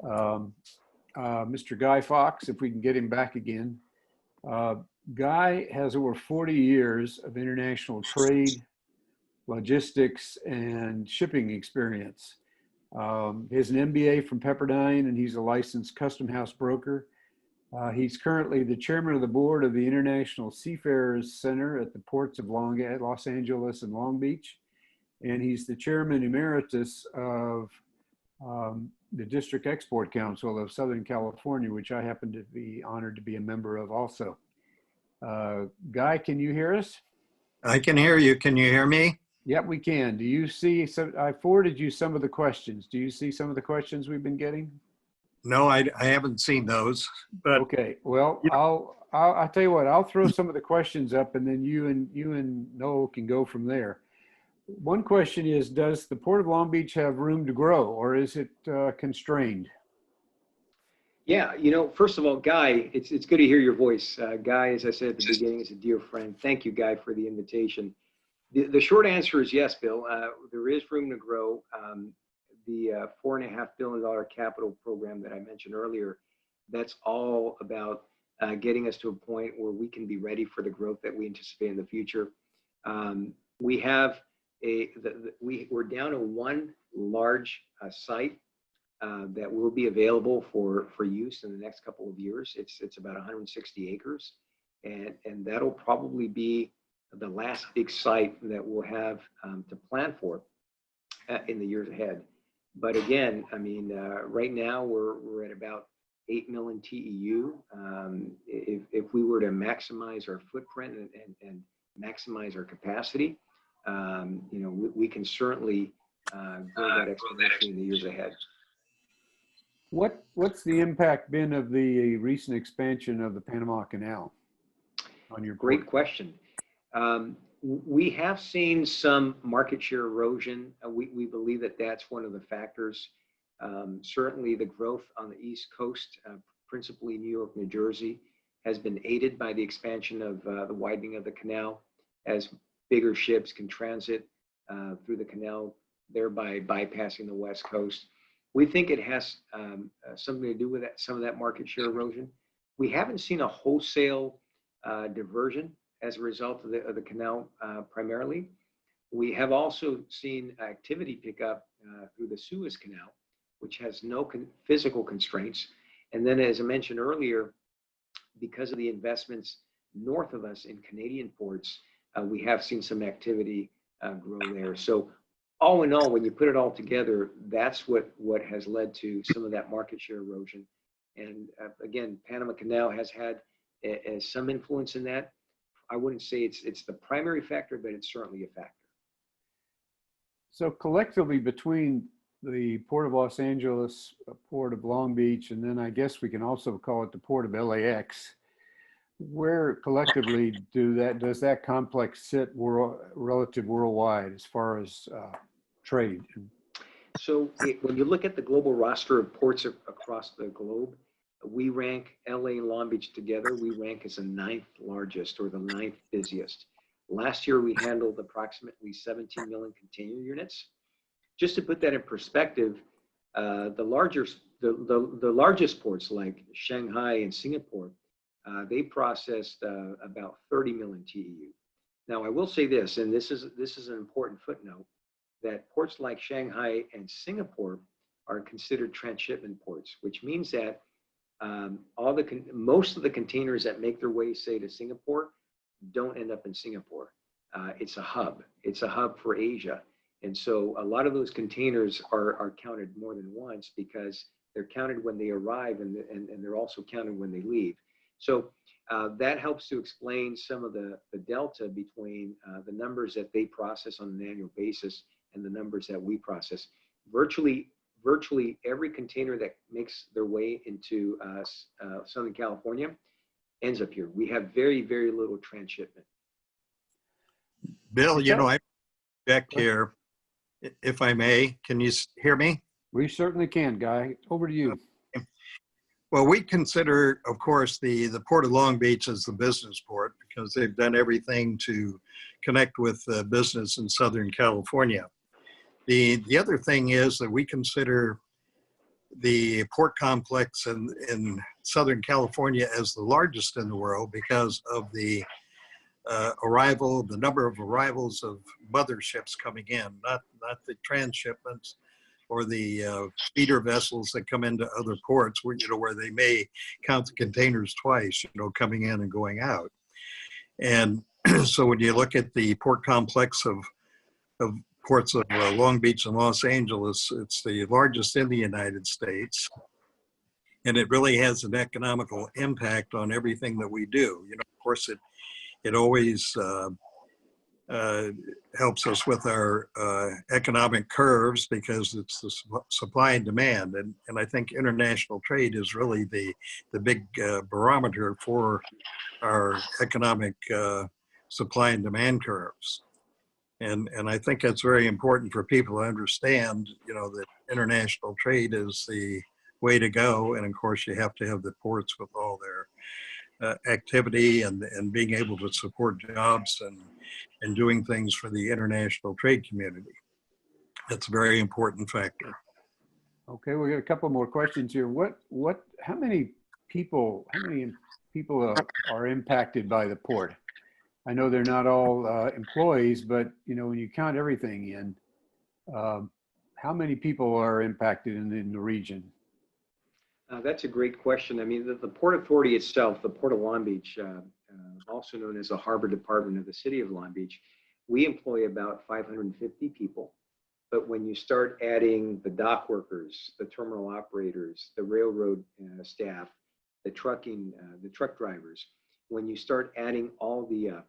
Mr. Guy Fox, if we can get him back again. Guy has over 40 years of international trade, logistics, and shipping experience. He has an MBA from Pepperdine, and he's a licensed custom house broker. He's currently the chairman of the board of the International Seafarers Center at the ports of Los Angeles and Long Beach. And he's the chairman emeritus of the District Export Council of Southern California, which I happen to be honored to be a member of also. Guy, can you hear us? I can hear you. Can you hear me? Yep, we can. Do you see, I forwarded you some of the questions. Do you see some of the questions we've been getting? No, I haven't seen those, but okay. Well, I'll tell you what, I'll throw some of the questions up and then you and Noel can go from there. One question is, does the Port of Long Beach have room to grow, or is it constrained? Yeah, first of all, Guy, it's good to hear your voice. Guy, as I said at the beginning, is a dear friend. Thank you, Guy, for the invitation. The short answer is yes, Bill. There is room to grow. The $4.5 billion capital program that I mentioned earlier, that's all about getting us to a point where we can be ready for the growth that we anticipate in the future. We have we're down to one large site that will be available for use in the next couple of years. It's about 160 acres, and that'll probably be the last big site that we'll have to plan for in the years ahead. But again, I mean, right now we're at about 8 million TEU. If we were to maximize our footprint and maximize our capacity, we can certainly grow that exponentially in the years ahead. What's the impact been of the recent expansion of the Panama Canal on your port? Great question. We have seen some market share erosion. We believe that that's one of the factors. Certainly the growth on the East Coast, principally New York, New Jersey, has been aided by the expansion of the widening of the canal as bigger ships can transit through the canal, thereby bypassing the West Coast. We think it has something to do with that, some of that market share erosion. We haven't seen a wholesale diversion as a result of the canal primarily. We have also seen activity pick up through the Suez Canal, which has no physical constraints. And then, as I mentioned earlier, because of the investments north of us in Canadian ports, we have seen some activity grow there. So all in all, when you put it all together, that's what has led to some of that market share erosion. And again, Panama Canal has had some influence in that. I wouldn't say it's the primary factor, but it's certainly a factor. So collectively, between the Port of Los Angeles, Port of Long Beach, and then I guess we can also call it the Port of LAX. Where collectively does that complex sit relative worldwide as far as trade? So when you look at the global roster of ports across the globe, we rank LA and Long Beach together. We rank as the 9th largest or the 9th busiest. Last year, we handled approximately 17 million container units. Just to put that in perspective, the largest ports like Shanghai and Singapore, they processed about 30 million TEU. Now, I will say this, and this is an important footnote, that ports like Shanghai and Singapore are considered transshipment ports, which means that most of the containers that make their way, say, to Singapore, don't end up in Singapore. It's a hub. It's a hub for Asia. And so a lot of those containers are counted more than once because they're counted when they arrive and they're also counted when they leave. So that helps to explain some of the delta between the numbers that they process on an annual basis and the numbers that we process. Virtually every container that makes their way into Southern California ends up here. We have very, very little transshipment. Bill, you know, I back here, if I may. Can you hear me? We certainly can, Guy. Over to you. Well, we consider, of course, the Port of Long Beach as the business port because they've done everything to connect with business in Southern California. The other thing is that we consider the port complex in Southern California as the largest in the world because of the the number of arrivals of motherships coming in, not the transshipments or the feeder vessels that come into other ports where, you know, where they may count the containers twice, you know, coming in and going out. And so when you look at the port complex of ports of Long Beach and Los Angeles, it's the largest in the United States. And it really has an economical impact on everything that we do. You know, of course, it always helps us with our economic curves because it's the supply and demand. And I think international trade is really the big barometer for our economic supply and demand curves. And I think that's very important for people to understand, you know, that international trade is the way to go. And of course, you have to have the ports with all their activity and being able to support jobs and doing things for the international trade community. That's a very important factor. Okay, we got a couple more questions here. How many people are impacted by the port? I know they're not all employees, but you know, when you count everything in, how many people are impacted in the region? That's a great question. I mean, the Port Authority itself, the Port of Long Beach, also known as the Harbor Department of the City of Long Beach, we employ about 550 people. But when you start adding the dock workers, the terminal operators, the railroad staff, the truck drivers, when you start adding all the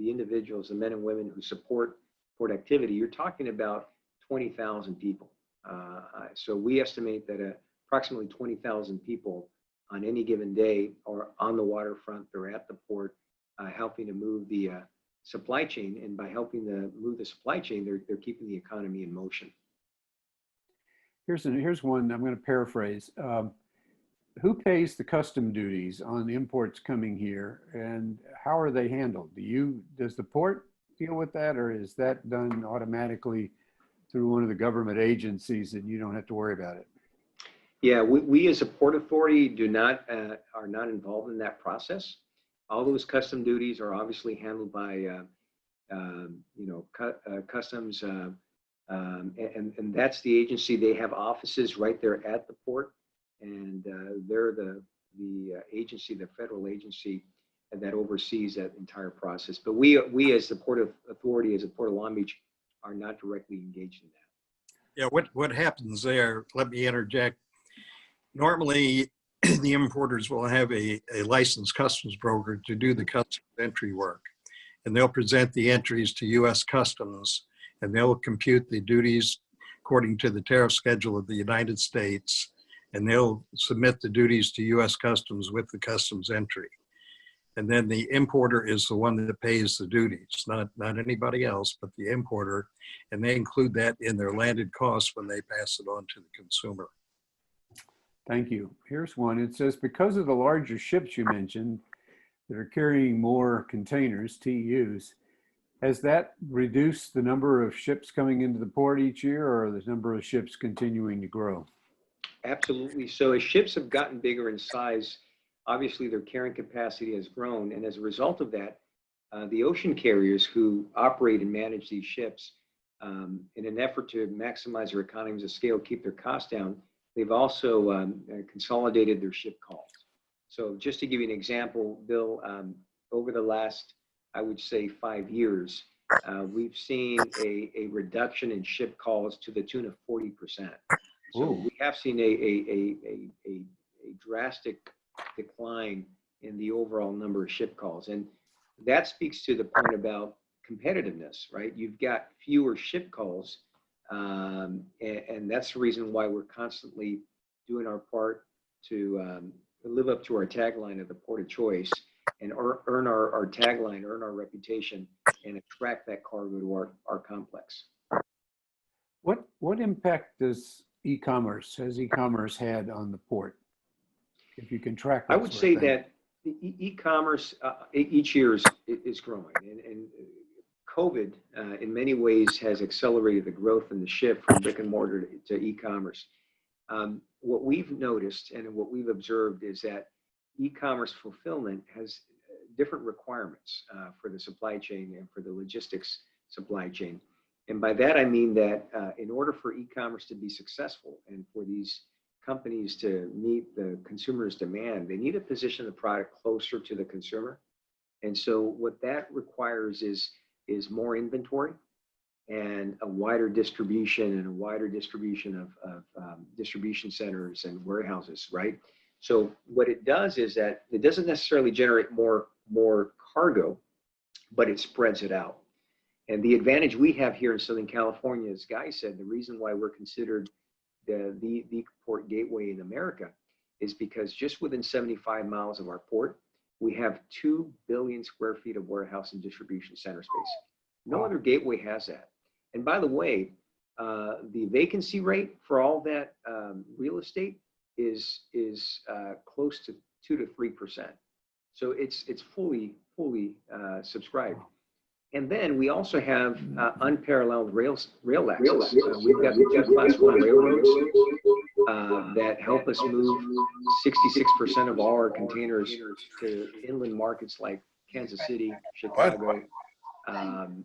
individuals, the men and women who support port activity, you're talking about 20,000 people. So we estimate that approximately 20,000 people on any given day are on the waterfront. They're at the port, helping to move the supply chain. And by helping to move the supply chain, they're keeping the economy in motion. Here's one I'm going to paraphrase. Who pays the custom duties on the imports coming here, and how are they handled? Does the port deal with that, or is that done automatically through one of the government agencies and you don't have to worry about it? Yeah, we as a Port Authority are not involved in that process. All those custom duties are obviously handled by customs, and that's the agency. They have offices right there at the port, and they're the agency, the federal agency that oversees that entire process. But we as the Port Authority, as a Port of Long Beach, are not directly engaged in that. Yeah, what happens there, let me interject. Normally, the importers will have a licensed customs broker to do the customs entry work. And they'll present the entries to U.S. Customs, and they'll compute the duties according to the tariff schedule of the United States, and they'll submit the duties to U.S. Customs with the customs entry. And then the importer is the one that pays the duties, not anybody else, but the importer. And they include that in their landed costs when they pass it on to the consumer. Thank you. Here's one. It says, because of the larger ships you mentioned that are carrying more containers, TEUs, has that reduced the number of ships coming into the port each year, or the number of ships continuing to grow? Absolutely. So as ships have gotten bigger in size, obviously their carrying capacity has grown. And as a result of that, the ocean carriers who operate and manage these ships, in an effort to maximize their economies of scale, keep their costs down, they've also consolidated their ship calls. So just to give you an example, Bill, over the last, I would say 5 years, we've seen a reduction in ship calls to the tune of 40%. So Ooh. we have seen a drastic decline in the overall number of ship calls. And that speaks to the point about competitiveness, right? You've got fewer ship calls, and that's the reason why we're constantly doing our part to live up to our tagline of the port of choice and earn our tagline, earn our reputation, and attract that cargo to our complex. What impact has e-commerce had on the port? If you can track that I would say that e-commerce each year is growing, and COVID in many ways has accelerated the growth in the shift from brick and mortar to e-commerce. What we've noticed and what we've observed is that e-commerce fulfillment has different requirements for the supply chain and for the logistics supply chain. And by that, I mean that in order for e-commerce to be successful and for these companies to meet the consumer's demand, they need to position the product closer to the consumer. And so what that requires is more inventory and a wider distribution of distribution centers and warehouses, right? So what it does is that it doesn't necessarily generate more cargo, but it spreads it out. And the advantage we have here in Southern California, as Guy said, the reason why we're considered the port gateway in America is because just within 75 miles of our port, we have 2 billion square feet of warehouse and distribution center space. No other gateway has that. And by the way, the vacancy rate for all that real estate is close to 2 to 3%. So it's fully subscribed. And then we also have unparalleled rail access. We've got the 2 Class 1 railroads that help us move 66% of all our containers to inland markets like Kansas City, Chicago, and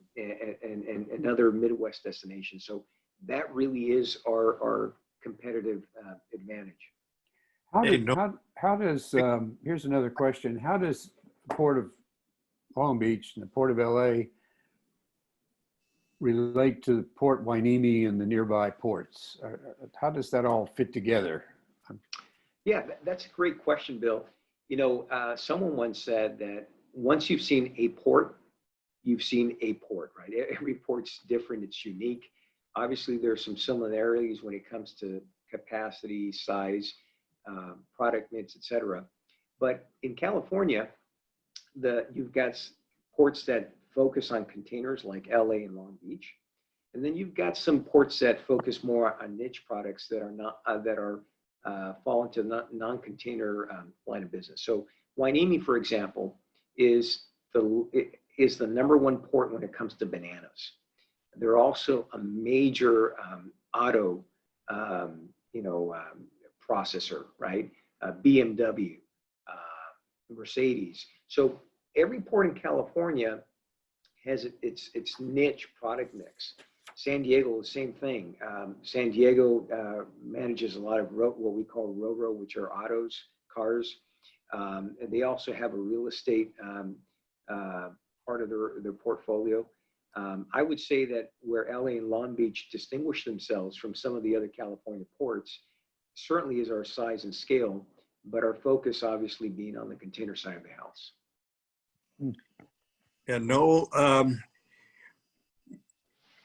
other Midwest destinations. So that really is our competitive advantage. How does here's another question. How does the Port of Long Beach and the Port of LA relate to Port Hueneme and the nearby ports? How does that all fit together? Yeah, that's a great question, Bill. You know, someone once said that once you've seen a port, you've seen a port, right? Every port's different, it's unique. Obviously, there's some similarities when it comes to capacity, size, product mix, et cetera. But in California, you've got ports that focus on containers like LA and Long Beach. And then you've got some ports that focus more on niche products that are not, fall into non-container line of business. So Hueneme, for example, is the #1 port when it comes to bananas. They're also a major auto, processor, right? BMW, Mercedes. So every port in California has its niche product mix. San Diego, the same thing. San Diego manages a lot of what we call RoRo, which are autos, cars. And they also have a real estate part of their portfolio. I would say that where LA and Long Beach distinguish themselves from some of the other California ports certainly is our size and scale, but our focus obviously being on the container side of the house. And Noel,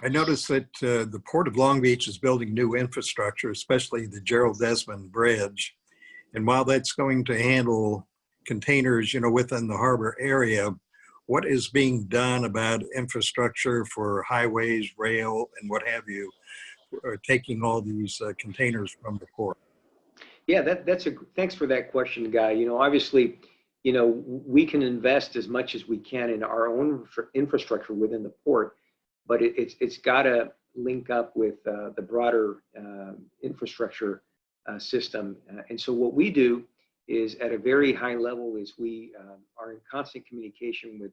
I noticed that the Port of Long Beach is building new infrastructure, especially the Gerald Desmond Bridge. And while that's going to handle containers, within the harbor area, what is being done about infrastructure for highways, rail, and what have you, taking all these containers from the port? Yeah, thanks for that question, Guy. Obviously, we can invest as much as we can in our own infrastructure within the port, but it's got to link up with the broader infrastructure system. And so what we do is at a very high level is we are in constant communication with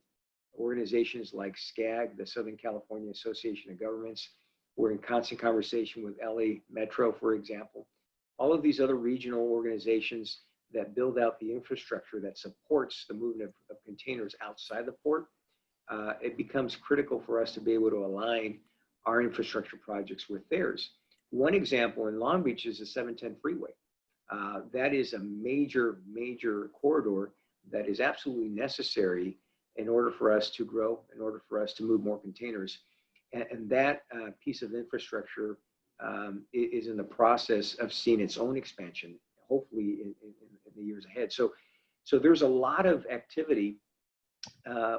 organizations like SCAG, the Southern California Association of Governments. We're in constant conversation with LA Metro, for example. All of these other regional organizations that build out the infrastructure that supports the movement of containers outside the port. It becomes critical for us to be able to align our infrastructure projects with theirs. One example in Long Beach is the 710 freeway. That is a major, major corridor that is absolutely necessary in order for us to grow, in order for us to move more containers. And that piece of infrastructure is in the process of seeing its own expansion, hopefully in the years ahead. So there's a lot of activity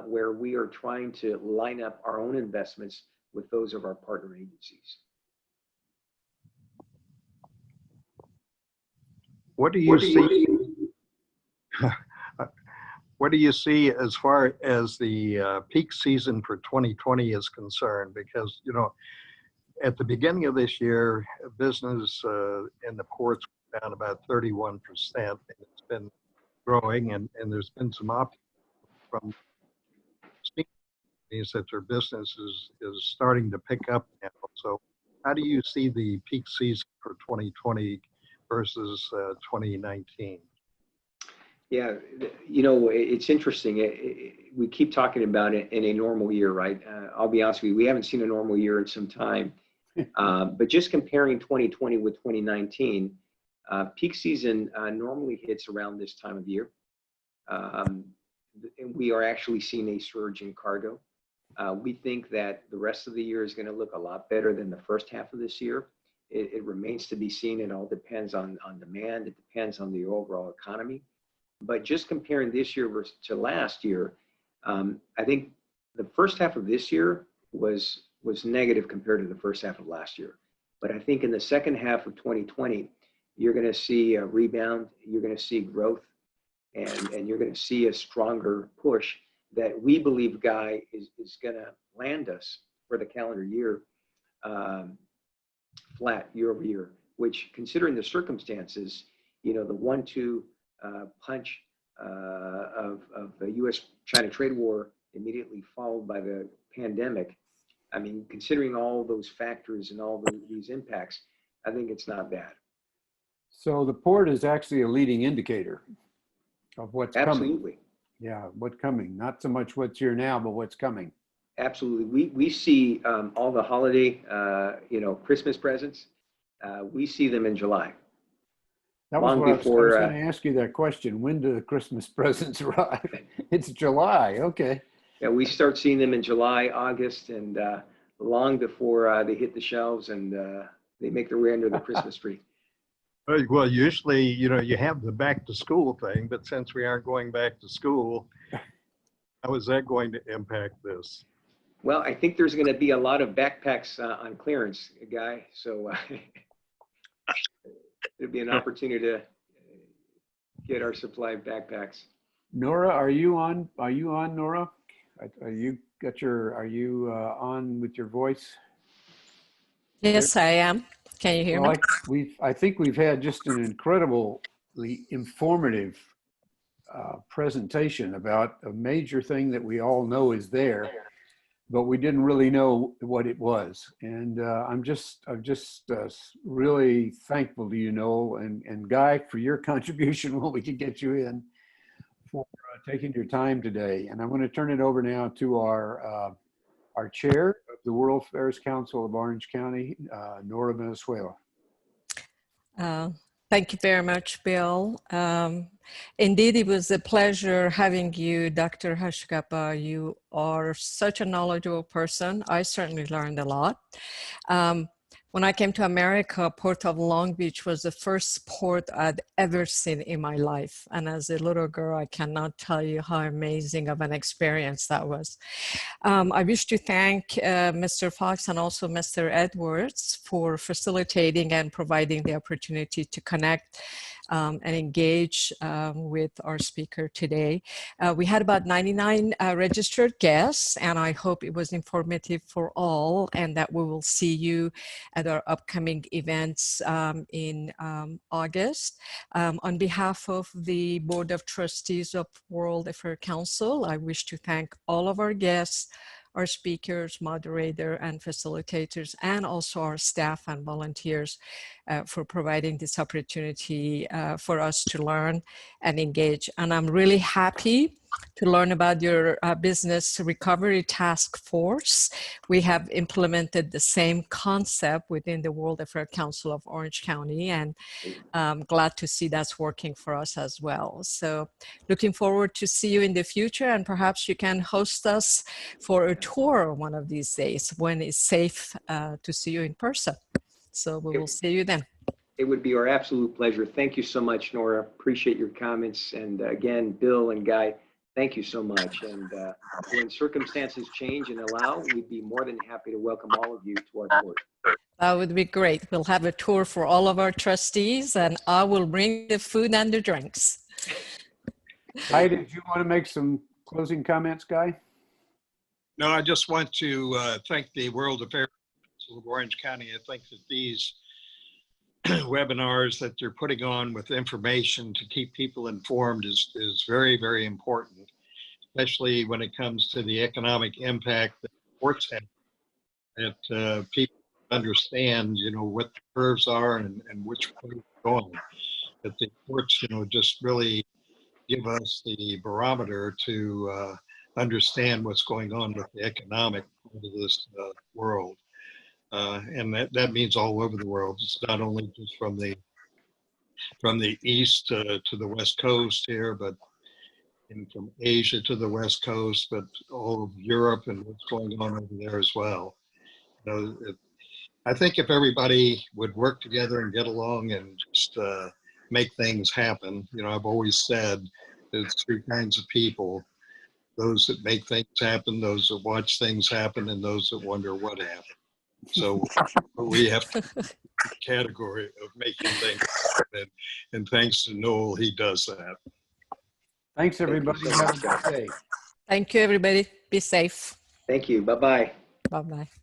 where we are trying to line up our own investments with those of our partner agencies. What do you see? What do you see as far as the peak season for 2020 is concerned? Because, at the beginning of this year, business in the ports was down about 31%. And it's been growing, and there's been some optimism from companies that their business is starting to pick up now. So how do you see the peak season for 2020 versus 2019? Yeah, it's interesting. We keep talking about it in a normal year, right? I'll be honest with you, we haven't seen a normal year in some time. But just comparing 2020 with 2019, peak season normally hits around this time of year. And we are actually seeing a surge in cargo. We think that the rest of the year is going to look a lot better than the first half of this year. It remains to be seen. It all depends on demand. It depends on the overall economy. But just comparing this year versus to last year, I think the first half of this year was negative compared to the first half of last year. But I think in the second half of 2020, you're going to see a rebound. You're going to see growth, and you're going to see a stronger push that we believe, Guy, is going to land us for the calendar year flat year over year, which, considering the circumstances, the 1-2 punch of the U.S.-China trade war immediately followed by the pandemic. I mean, considering all those factors and all these impacts, I think it's not bad. So the port is actually a leading indicator of what's coming. Absolutely. Yeah, what's coming. Not so much what's here now, but what's coming. Absolutely. We see all the holiday, Christmas presents. We see them in July. That was what I was going to ask you that question. When do the Christmas presents arrive? It's July. Okay. Yeah, we start seeing them in July, August, and long before they hit the shelves and they make their way under the Christmas tree. Well, usually, you have the back to school thing, but since we aren't going back to school, how is that going to impact this? Well, I think there's going to be a lot of backpacks on clearance, Guy. So it'd be an opportunity to get our supply of backpacks. Nora, are you on? Are you on, Nora? Are you on with your voice? Yes, I am. Can you hear me? I think we've had just an incredibly informative presentation about a major thing that we all know is there, but we didn't really know what it was. And I'm just really thankful to you, Noel and Guy, for your contribution when we could get you in, for taking your time today. And I'm going to turn it over now to our chair of the World Affairs Council of Orange County, Nora Venezuela. Thank you very much, Bill. Indeed, it was a pleasure having you, Dr. Hacegaba. You are such a knowledgeable person. I certainly learned a lot. When I came to America, Port of Long Beach was the first port I'd ever seen in my life. And as a little girl, I cannot tell you how amazing of an experience that was. I wish to thank Mr. Fox and also Mr. Edwards for facilitating and providing the opportunity to connect and engage with our speaker today. We had about 99 registered guests, and I hope it was informative for all, and that we will see you at our upcoming events in August. On behalf of the Board of Trustees of World Affairs Council, I wish to thank all of our guests, our speakers, moderator, and facilitators, and also our staff and volunteers for providing this opportunity for us to learn and engage. And I'm really happy to learn about your business recovery task force. We have implemented the same concept within the World Affairs Council of Orange County, and I'm glad to see that's working for us as well. So looking forward to see you in the future, and perhaps you can host us for a tour one of these days when it's safe to see you in person. So we will see you then. It would be our absolute pleasure. Thank you so much, Nora. Appreciate your comments. And again, Bill and Guy, thank you so much. And when circumstances change and allow, we'd be more than happy to welcome all of you to our board. That would be great. We'll have a tour for all of our trustees, and I will bring the food and the drinks. Guy, did you want to make some closing comments, Guy? No, I just want to thank the World Affairs Council of Orange County. I think that these webinars that they're putting on with information to keep people informed is very, very important, especially when it comes to the economic impact that ports have, that people understand, you know, what the curves are and which way it's going. That the ports, you know, just really give us the barometer to understand what's going on with the economic part of this world. And that means all over the world. It's not only just from the east to the west coast here, but from Asia to the west coast, but all of Europe and what's going on over there as well. You know, I think if everybody would work together and get along and just make things happen, you know, I've always said there's three kinds of people: those that make things happen, those that watch things happen, and those that wonder what happened. So we have to category of making things happen, and thanks to Noel, he does that. Thanks, everybody. Have a good day. Thank you, everybody. Be safe. Thank you. Bye-bye. Bye-bye.